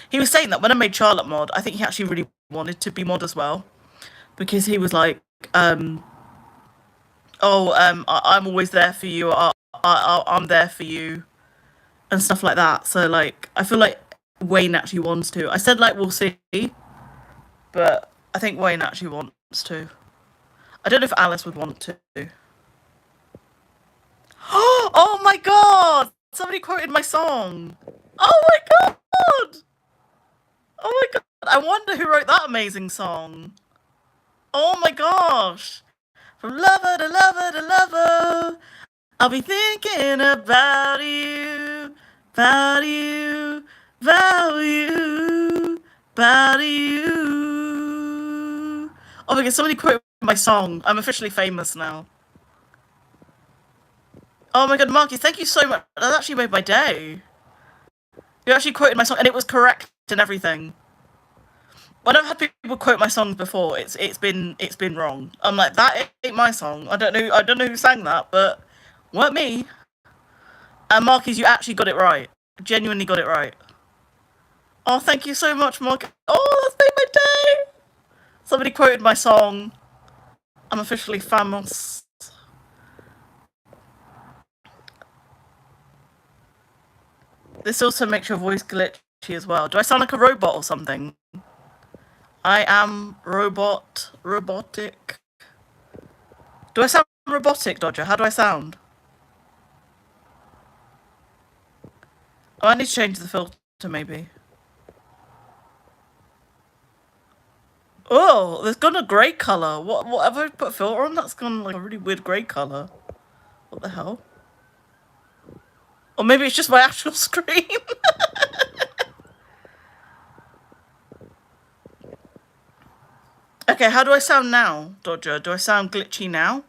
He was saying that when I made Charlotte mod, I think he actually really wanted to be mod as well, because he was like, "Oh, I'm always there for you. I'm there for you," and stuff like that. So like, I feel like Wayne actually wants to. I said like we'll see, but I think Wayne actually wants to. I don't know if Alice would want to. Oh my god! Somebody quoted my song. Oh my god! Oh my god! I wonder who wrote that amazing song. Oh my gosh! From lover to lover to lover, I'll be thinking about you, about you, about you. about you. Oh my god, somebody quoted my song. I'm officially famous now. Oh my god, Marky, thank you so much. That actually made my day. You actually quoted my song, and it was correct and everything. When I've had people quote my songs before, it's been wrong. I'm like, that ain't my song. I don't know who sang that, but weren't me. And Marquis, you actually got it right. Genuinely got it right. Oh, thank you so much, Mark. Oh, that's made my day. Somebody quoted my song. I'm officially famous. This also makes your voice glitchy as well. Do I sound like a robot or something? I am robotic. Do I sound robotic, Dodger? How do I sound? Oh, I need to change the filter, maybe. Oh, there's gone a grey colour. Whatever I put a filter on, that's gone like a really weird grey colour. What the hell? Or maybe it's just my actual screen. Okay, how do I sound now, Dodger? Do I sound glitchy now?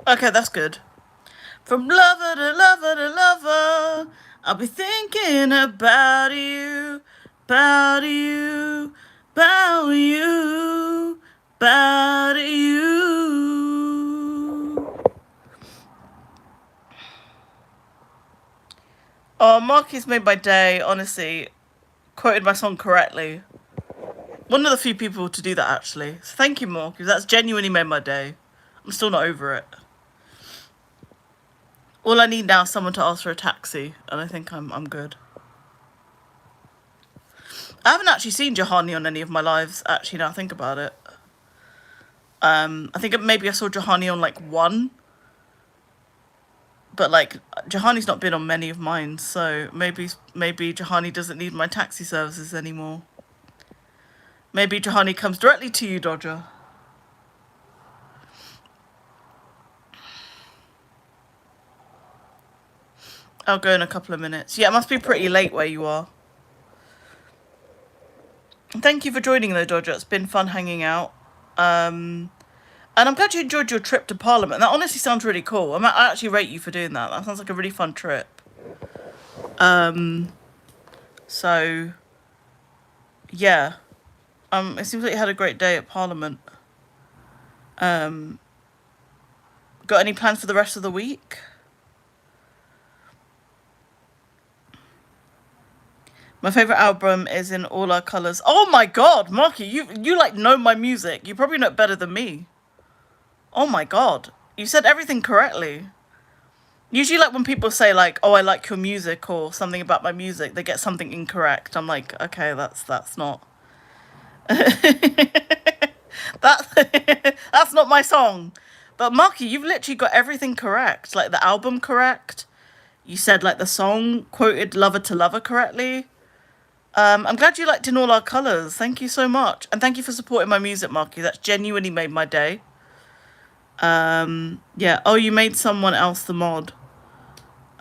Okay, that's good. From lover to lover to lover, I'll be thinking about you, about you, about you, about you. Oh, Marky's made my day, honestly. Quoted my song correctly. One of the few people to do that, actually. So thank you, Marky. That's genuinely made my day. I'm still not over it. All I need now is someone to ask for a taxi, and I think I'm good. I haven't actually seen Jahani on any of my lives, actually, now I think about it. I think maybe I saw Jahani on, like, one. But, like, Jahani's not been on many of mine, so maybe Jahani doesn't need my taxi services anymore. Maybe Jahani comes directly to you, Dodger. I'll go in a couple of minutes. Yeah, it must be pretty late where you are. Thank you for joining, though, Dodger. It's been fun hanging out. And I'm glad you enjoyed your trip to Parliament. That honestly sounds really cool. I actually rate you for doing that. That sounds like a really fun trip. So, yeah. It seems like you had a great day at Parliament. Got any plans for the rest of the week? My favourite album is In All Our Colours. Oh my god, Marky, you like know my music. You probably know it better than me. Oh my god. You said everything correctly. Usually like when people say like, oh, I like your music or something about my music, they get something incorrect. I'm like, okay, that's not that's not my song. But Marky, you've literally got everything correct. Like the album correct. You said like the song quoted Lover to Lover correctly. I'm glad you liked In All Our Colours. Thank you so much. And thank you for supporting my music, Marky. That's genuinely made my day. Yeah. Oh, you made someone else the mod.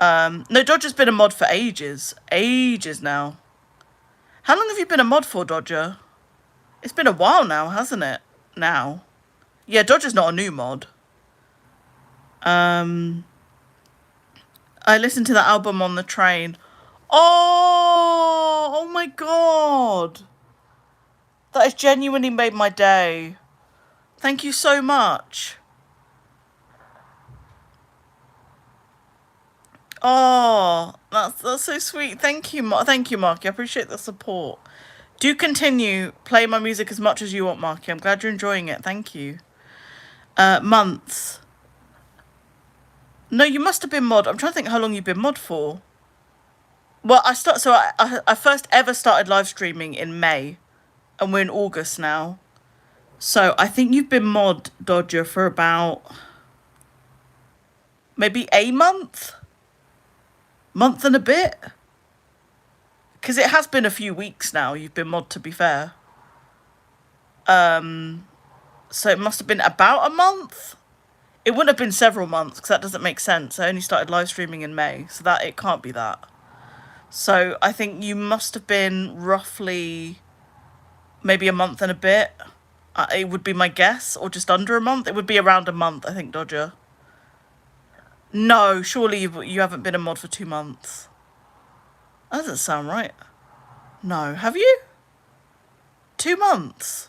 No, Dodger's been a mod for ages. Ages now. How long have you been a mod for, Dodger? It's been a while now, hasn't it? Now. Yeah, Dodger's not a new mod. I listened to that album on the train. Oh my god. That has genuinely made my day. Thank you so much. Oh, that's so sweet. Thank you, thank you, Marky. I appreciate the support. Do continue play my music as much as you want, Marky. I'm glad you're enjoying it. Thank you. Months. No, you must have been mod. I'm trying to think how long you've been mod for. Well, I first ever started live streaming in May, and we're in August now. So I think you've been mod Dodger for about maybe a month and a bit. Because it has been a few weeks now. You've been mod, to be fair. So it must have been about a month. It wouldn't have been several months because that doesn't make sense. I only started live streaming in May, so that it can't be that. So I think you must have been roughly maybe a month and a bit. It would be my guess, or just under a month. It would be around a month, I think, Dodger. No, surely you haven't been a mod for 2 months. That doesn't sound right. No, have you? 2 months?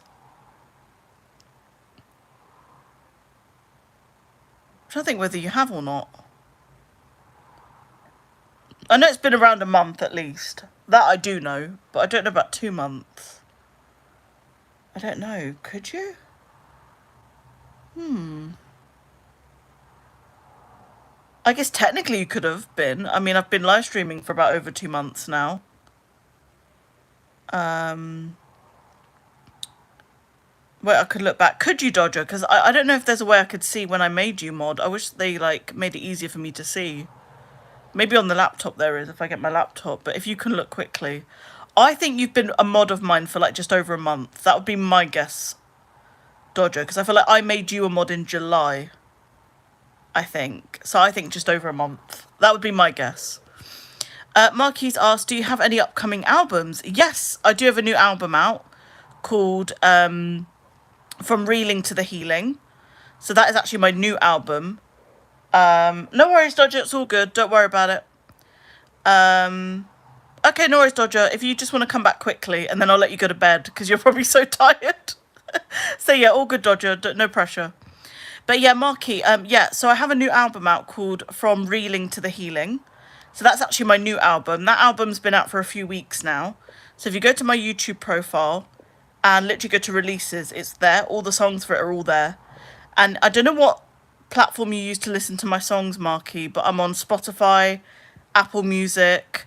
I'm trying to think whether you have or not. I know it's been around a month at least. That I do know, but I don't know about 2 months. I don't know. Could you? I guess technically you could have been. I mean, I've been live streaming for about over 2 months now. Wait, I could look back. Could you, Dodger? Because I don't know if there's a way I could see when I made you mod. I wish they, like, made it easier for me to see. Maybe on the laptop there is, if I get my laptop. But if you can look quickly. I think you've been a mod of mine for, like, just over a month. That would be my guess, Dodger. Because I feel like I made you a mod in July, I think. So I think just over a month. That would be my guess. Marquise asked, do you have any upcoming albums? Yes, I do have a new album out called From Reeling to the Healing. So that is actually my new album. No worries, Dodger, it's all good. Don't worry about it. Okay, no worries, Dodger. If you just want to come back quickly, and then I'll let you go to bed, because you're probably so tired. So yeah, all good, Dodger. No pressure. But yeah, Marky, so I have a new album out called From Reeling to the Healing. So that's actually my new album. That album's been out for a few weeks now. So if you go to my YouTube profile and literally go to releases, it's there. All the songs for it are all there. And I don't know what platform you use to listen to my songs, Marky, but I'm on Spotify, Apple Music,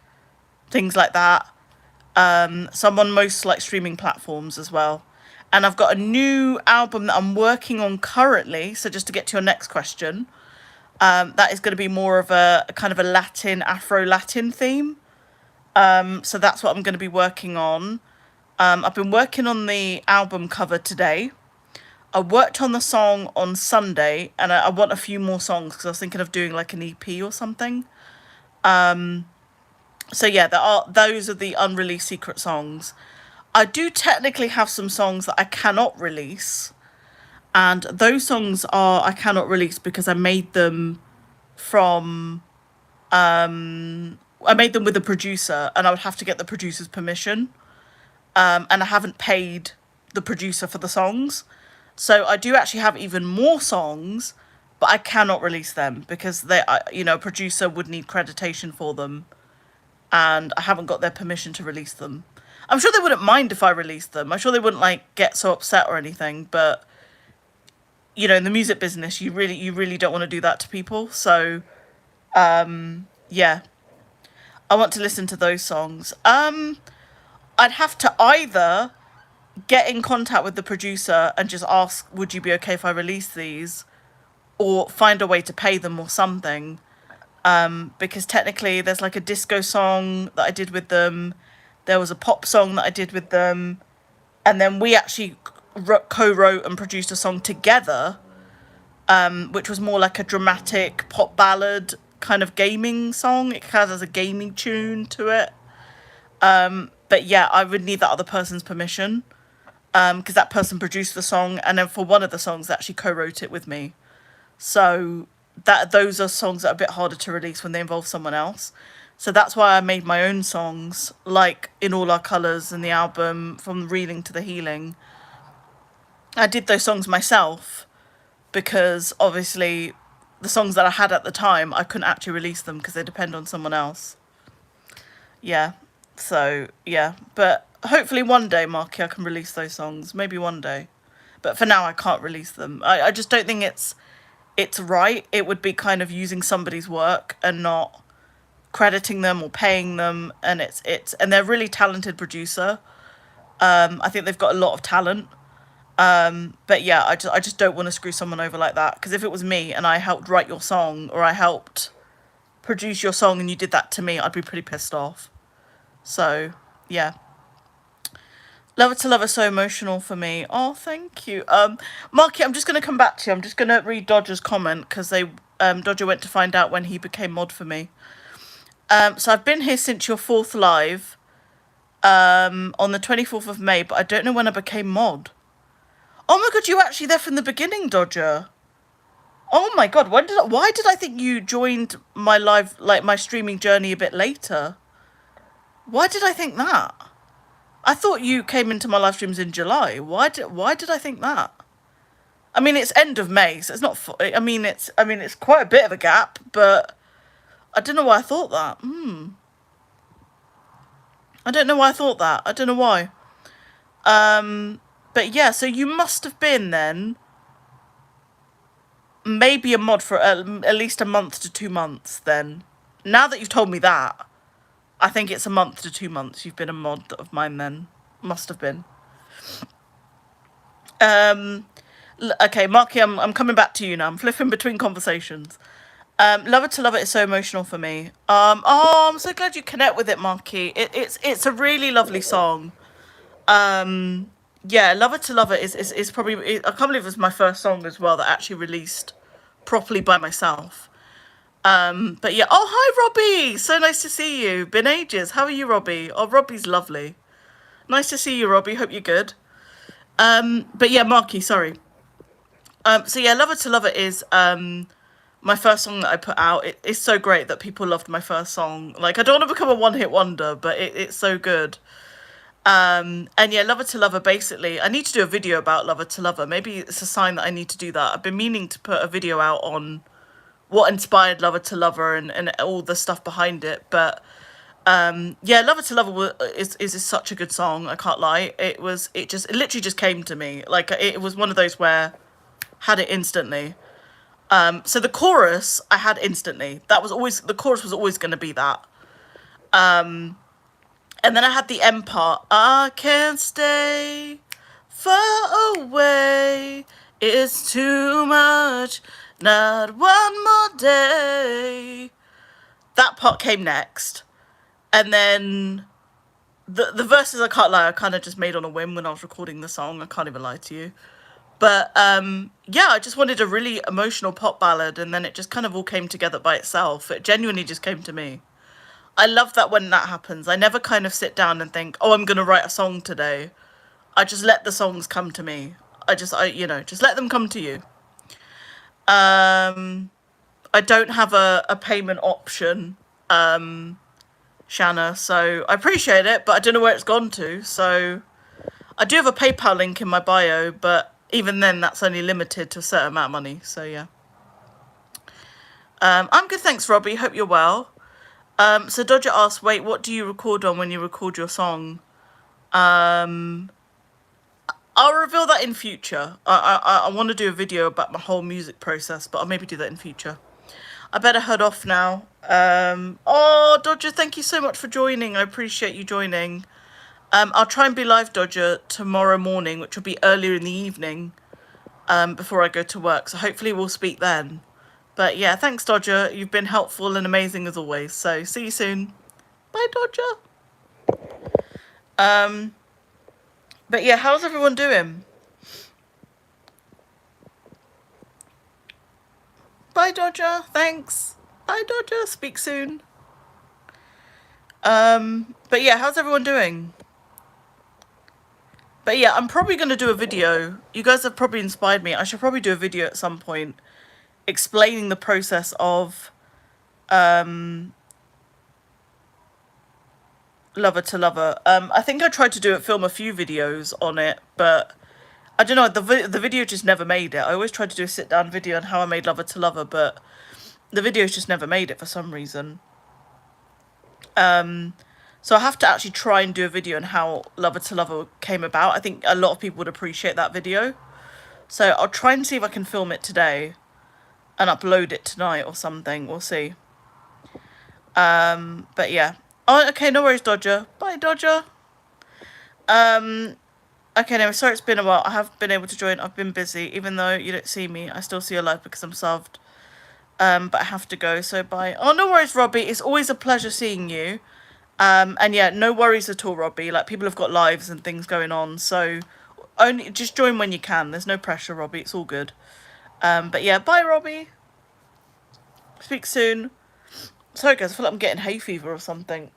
things like that. So I'm on most like streaming platforms as well. And I've got a new album that I'm working on currently. So just to get to your next question, that is going to be more of a kind of a Latin, Afro-Latin theme. So that's what I'm going to be working on. I've been working on the album cover today. I worked on the song on Sunday, and I want a few more songs because I was thinking of doing like an EP or something. So yeah, those are the unreleased secret songs. I do technically have some songs that I cannot release. And those songs I cannot release because I made them from, I made them with a producer and I would have to get the producer's permission. And I haven't paid the producer for the songs. So I do actually have even more songs, but I cannot release them because a producer would need creditation for them. And I haven't got their permission to release them. I'm sure they wouldn't mind if I released them. I'm sure they wouldn't like get so upset or anything, but in the music business, you really don't want to do that to people. So, yeah, I want to listen to those songs. I'd have to either get in contact with the producer and just ask, would you be okay if I release these? Or find a way to pay them or something. Because technically there's like a disco song that I did with them. There was a pop song that I did with them. And then we actually co-wrote and produced a song together, which was more like a dramatic pop ballad kind of gaming song. It kind of has a gaming tune to it. But yeah, I would need that other person's permission, because that person produced the song, and then for one of the songs, they actually co-wrote it with me. So those are songs that are a bit harder to release when they involve someone else. So that's why I made my own songs, like In All Our Colours and the album From Reeling to the Healing. I did those songs myself because obviously the songs that I had at the time, I couldn't actually release them because they depend on someone else. Yeah, so yeah, but hopefully one day, Marky, I can release those songs. Maybe one day. But for now, I can't release them. I just don't think it's right. It would be kind of using somebody's work and not crediting them or paying them, and and they're a really talented producer. I think they've got a lot of talent. But yeah, I just don't want to screw someone over like that, because if it was me and I helped write your song or I helped produce your song and you did that to me, I'd be pretty pissed off. So yeah. Lover to Lover, so emotional for me. Oh, thank you. Marky, I'm just gonna come back to you. I'm just gonna read Dodger's comment, because Dodger went to find out when he became mod for me. So I've been here since your fourth live, on the 24th of May, but I don't know when I became mod. Oh my god, you were actually there from the beginning, Dodger. Oh my god, why did I think you joined my live, like my streaming journey a bit later? Why did I think that? I thought you came into my live streams in July. Why did I think that? I mean, it's end of May, so it's not. I mean, it's quite a bit of a gap, but I don't know why I thought that. I don't know why I thought that. I don't know why. But yeah, so you must have been then maybe a mod for at least a month to 2 months. Then, now that you've told me that, I think it's a month to 2 months. You've been a mod of mine then. Must have been. Okay, Marky, I'm coming back to you now. I'm flipping between conversations. Lover to Love It is so emotional for me. Oh, I'm so glad you connect with it, Marky. It's a really lovely song. Yeah, Lover to Love It is probably, I can't believe it was my first song as well that actually released properly by myself. But yeah, oh, hi, Robbie. So nice to see you. Been ages. How are you, Robbie? Oh, Robbie's lovely. Nice to see you, Robbie. Hope you're good. But yeah, Marky, sorry. So yeah, Lover to Love It is my first song that I put out. It's so great that people loved my first song. Like, I don't want to become a one-hit wonder, but it's so good. And yeah, Lover to Lover, basically, I need to do a video about Lover to Lover. Maybe it's a sign that I need to do that. I've been meaning to put a video out on what inspired Lover to Lover and all the stuff behind it. But yeah, Lover to Lover is such a good song. I can't lie. It literally just came to me. Like, it was one of those where had it instantly. So the chorus I had instantly. The chorus was always going to be that. And then I had the end part. I can't stay far away. It's too much. Not one more day. That part came next. And then the verses, I can't lie, I kind of just made on a whim when I was recording the song. I can't even lie to you. But yeah, I just wanted a really emotional pop ballad, and then it just kind of all came together by itself. It genuinely just came to me. I love that when that happens. I never kind of sit down and think, oh, I'm going to write a song today. I just let the songs come to me. Just let them come to you. I don't have a payment option, Shanna, so I appreciate it, but I don't know where it's gone to. So I do have a PayPal link in my bio, but even then, that's only limited to a certain amount of money. So yeah. I'm good, thanks, Robbie. Hope you're well. So Dodger asks, wait, what do you record on when you record your song? I'll reveal that in future. I want to do a video about my whole music process, but I'll maybe do that in future. I better head off now. Oh, Dodger, thank you so much for joining. I appreciate you joining. I'll try and be live, Dodger, tomorrow morning, which will be earlier in the evening, before I go to work. So hopefully we'll speak then. But yeah, thanks, Dodger. You've been helpful and amazing as always. So see you soon. Bye, Dodger. But yeah, how's everyone doing? Bye, Dodger. Thanks. Bye, Dodger. Speak soon. But yeah, how's everyone doing? But yeah, I'm probably going to do a video. You guys have probably inspired me. I should probably do a video at some point explaining the process of Lover to Lover. I think I tried to film a few videos on it, but I don't know, the video just never made it. I always tried to do a sit down video on how I made Lover to Lover, but the videos just never made it for some reason. So I have to actually try and do a video on how Lover to Lover came about. I think a lot of people would appreciate that video. So I'll try and see if I can film it today and upload it tonight or something. We'll see. But yeah. Oh, okay, no worries, Dodger. Bye, Dodger. Um, okay, no, sorry it's been a while. I have been able to join. I've been busy. Even though you don't see me, I still see your live because I'm subbed. But I have to go, so bye. Oh, no worries, Robbie. It's always a pleasure seeing you. And yeah, no worries at all, Robbie. Like, people have got lives and things going on, so only just join when you can. There's no pressure, Robbie. It's all good. But yeah, bye, Robbie. Speak soon. Sorry, guys. I feel like I'm getting hay fever or something.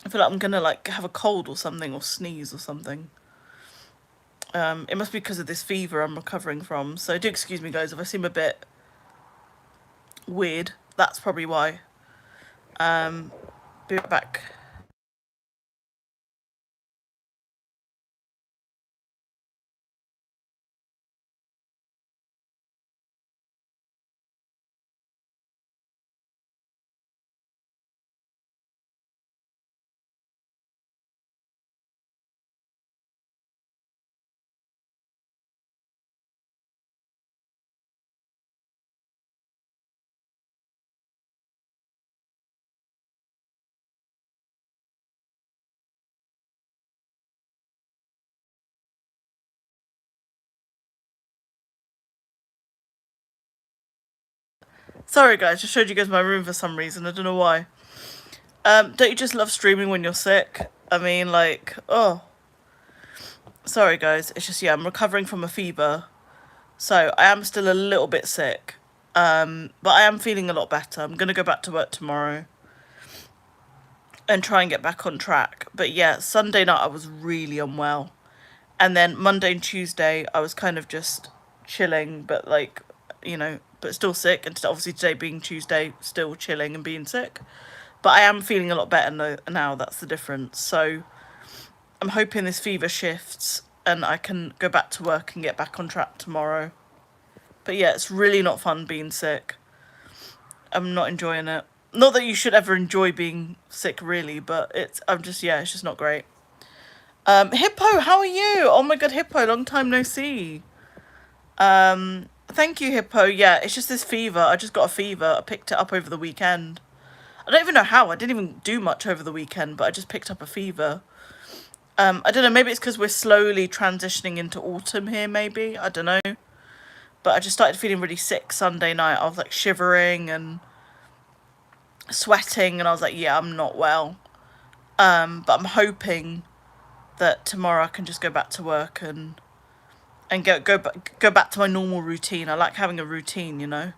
I feel like I'm gonna like have a cold or something, or sneeze or something. It must be because of this fever I'm recovering from. So do excuse me, guys, if I seem a bit weird. That's probably why. Be right back. Sorry, guys. Just showed you guys my room for some reason. I don't know why. Don't you just love streaming when you're sick? I mean, like, oh, sorry, guys. It's just, yeah, I'm recovering from a fever. So I am still a little bit sick. But I am feeling a lot better. I'm going to go back to work tomorrow and try and get back on track. But yeah, Sunday night I was really unwell. And then Monday and Tuesday I was kind of just chilling, but like, but still sick. And obviously today being Tuesday, still chilling and being sick. But I am feeling a lot better now. That's the difference. So I'm hoping this fever shifts and I can go back to work and get back on track tomorrow. But yeah, it's really not fun being sick. I'm not enjoying it. Not that you should ever enjoy being sick, really, but it's just not great. Hippo, how are you? Oh my god, Hippo, long time no see. Thank you, Hippo. Yeah, it's just this fever. I just got a fever. I picked it up over the weekend. I don't even know how. I didn't even do much over the weekend, but I just picked up a fever. I don't know, maybe it's because we're slowly transitioning into autumn here, maybe. I don't know. But I just started feeling really sick Sunday night. I was like shivering and sweating, and I was like, yeah, I'm not well. But I'm hoping that tomorrow I can just go back to work and go back to my normal routine. I like having a routine, you know.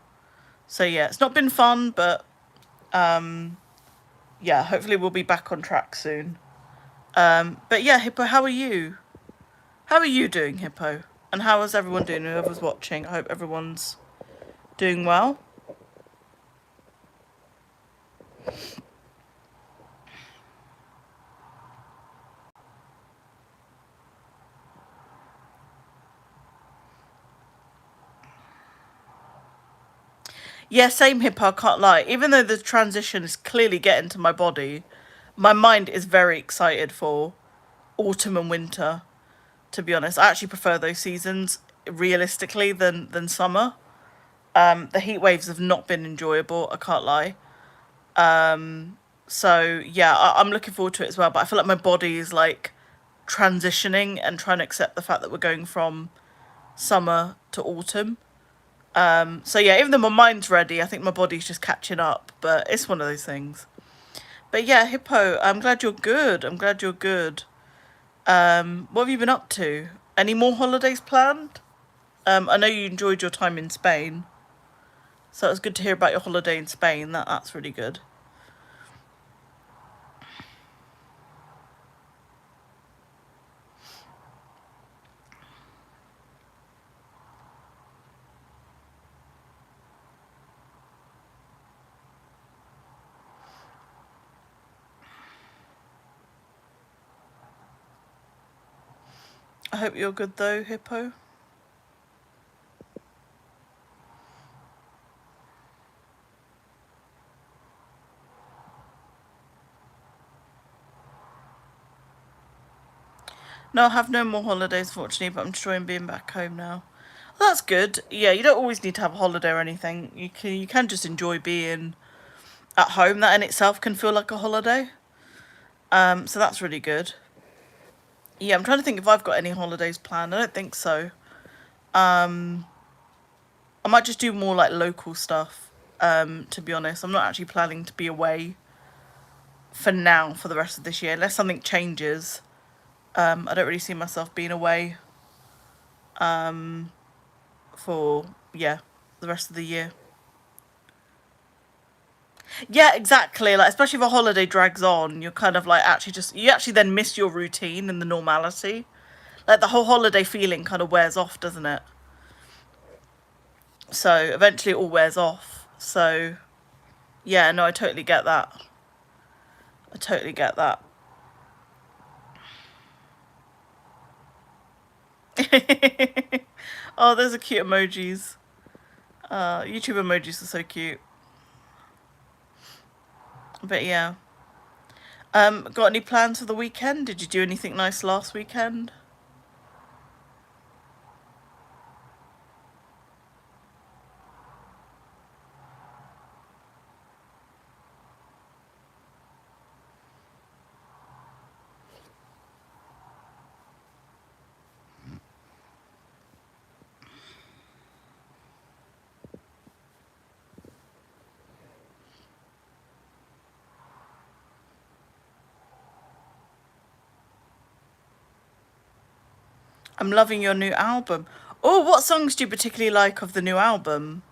So yeah, it's not been fun, but yeah, hopefully we'll be back on track soon. But yeah, Hippo, how are you? How are you doing, Hippo? And how is everyone doing? Whoever's watching, I hope everyone's doing well. Yeah, same, Hippo, I can't lie. Even though the transition is clearly getting to my body, my mind is very excited for autumn and winter, to be honest. I actually prefer those seasons realistically than summer. The heat waves have not been enjoyable, I can't lie. So yeah, I'm looking forward to it as well, but I feel like my body is like transitioning and trying to accept the fact that we're going from summer to autumn. So yeah, even though my mind's ready, I think my body's just catching up, but it's one of those things. But yeah, Hippo, I'm glad you're good. I'm glad you're good. What have you been up to? Any more holidays planned? I know you enjoyed your time in Spain, so it was good to hear about your holiday in Spain. That's really good. I hope you're good though, Hippo. No, I have no more holidays, fortunately, but I'm enjoying being back home now. Well, that's good. Yeah, you don't always need to have a holiday or anything. You can just enjoy being at home, that in itself can feel like a holiday. So that's really good. Yeah, I'm trying to think if I've got any holidays planned. I don't think so. I might just do more like local stuff. To be honest, I'm not actually planning to be away for now for the rest of this year, unless something changes. I don't really see myself being away for the rest of the year. Yeah, exactly. Like especially if a holiday drags on, you're kind of like actually just you actually then miss your routine and the normality. Like the whole holiday feeling kind of wears off, doesn't it? So eventually it all wears off. So yeah, no, I totally get that. I totally get that. Oh, those are cute emojis. YouTube emojis are so cute. But yeah. Got any plans for the weekend? Did you do anything nice last weekend? I'm loving your new album. Oh, what songs do you particularly like of the new album?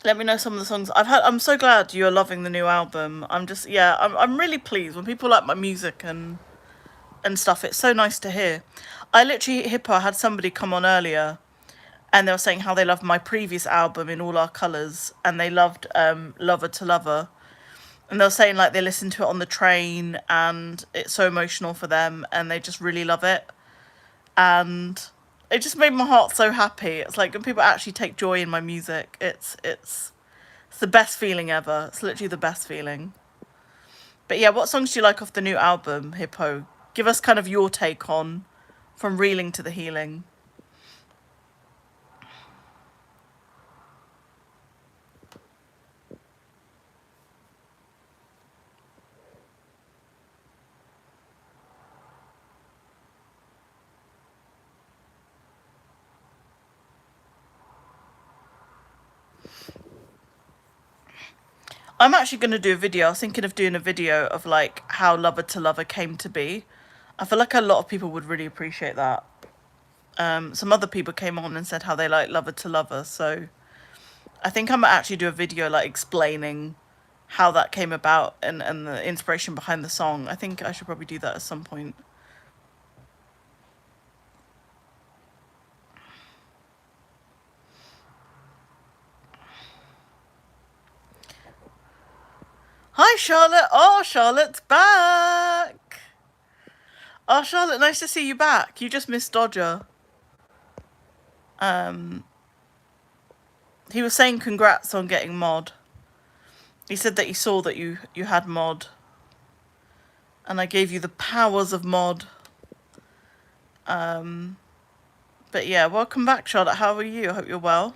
Let me know some of the songs I've had. I'm so glad you're loving the new album. I'm really pleased when people like my music and stuff. It's so nice to hear. I literally Hippo had somebody come on earlier and they were saying how they loved my previous album In All Our Colours and they loved Lover to Lover. And they were saying like they listened to it on the train and it's so emotional for them and they just really love it. And it just made my heart so happy. It's like when people actually take joy in my music, it's the best feeling ever. It's literally the best feeling. But yeah, what songs do you like off the new album, Hippo? Give us kind of your take on From Reeling to the Healing. I'm actually going to do a video. I was thinking of doing a video of like how Lover to Lover came to be. I feel like a lot of people would really appreciate that. Some other people came on and said how they like Lover to Lover, so I think I might actually do a video like explaining how that came about and the inspiration behind the song. I think I should probably do that at some point. Hi, Charlotte. Oh, Charlotte's back. Oh, Charlotte, nice to see you back. You just missed Dodger. Um, he was saying congrats on getting mod. He said that he saw that you had mod, and I gave you the powers of mod. But yeah, welcome back, Charlotte. How are you? I hope you're well.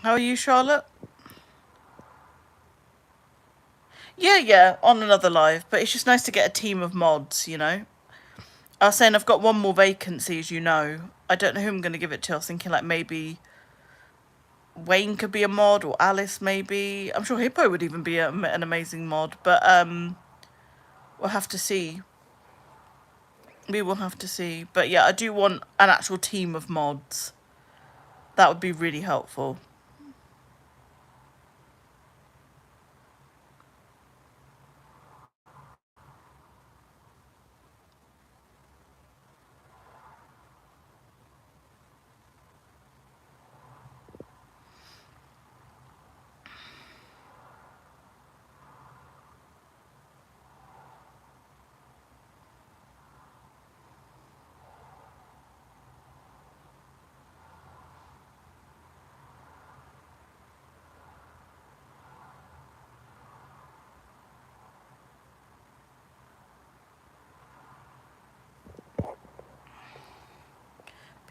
How are you, Charlotte? Yeah, on another live, but it's just nice to get a team of mods, you know? I was saying I've got one more vacancy, as you know. I don't know who I'm going to give it to. I was thinking like maybe Wayne could be a mod or Alice maybe. I'm sure Hippo would even be an amazing mod, but we'll have to see. We will have to see. But yeah, I do want an actual team of mods. That would be really helpful.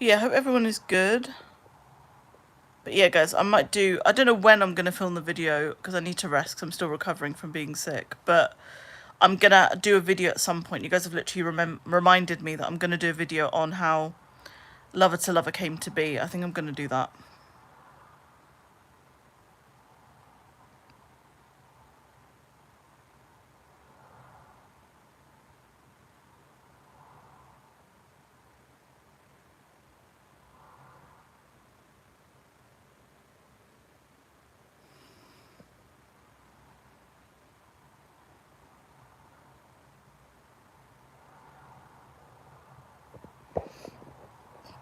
yeah, I hope everyone is good. But yeah, guys, I might do... I don't know when I'm going to film the video because I need to rest because I'm still recovering from being sick. But I'm going to do a video at some point. You guys have literally reminded me that I'm going to do a video on how Lover to Lover came to be. I think I'm going to do that.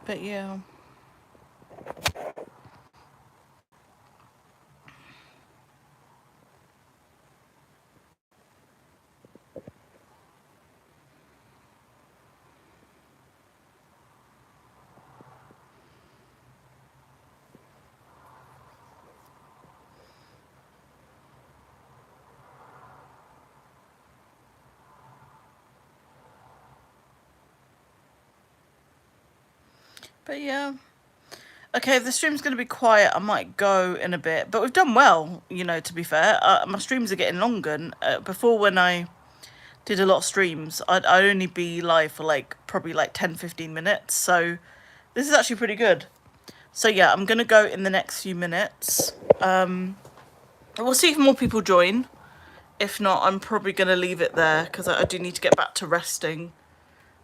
But yeah. But yeah. Okay, if the stream's going to be quiet, I might go in a bit. But we've done well, you know, to be fair. My streams are getting longer. And, before, when I did a lot of streams, I'd only be live for like probably like 10-15 minutes. So this is actually pretty good. So yeah, I'm going to go in the next few minutes. We'll see if more people join. If not, I'm probably going to leave it there because I do need to get back to resting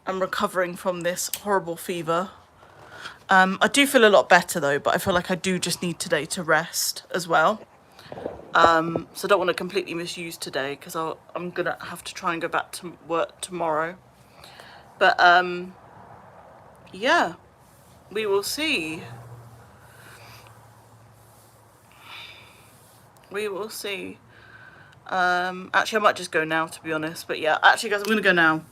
and recovering from this horrible fever. I do feel a lot better though, but I feel like I do just need today to rest as well. So I don't want to completely misuse today because I'm going to have to try and go back to work tomorrow. But yeah, we will see. We will see. Actually, I might just go now, to be honest. But yeah, actually, guys, I'm going to go now.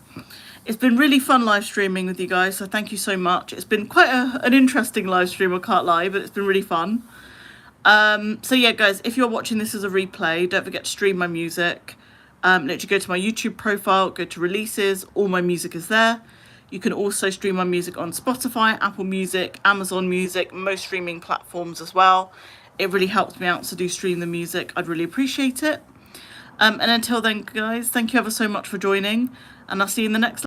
It's been really fun live streaming with you guys, so thank you so much. It's been quite an interesting live stream, I can't lie, but it's been really fun. So yeah, guys, if you're watching this as a replay, don't forget to stream my music. Literally go to my YouTube profile, go to releases, all my music is there. You can also stream my music on Spotify, Apple Music, Amazon Music, most streaming platforms as well. It really helps me out, so do stream the music. I'd really appreciate it. And until then, guys, thank you ever so much for joining, and I'll see you in the next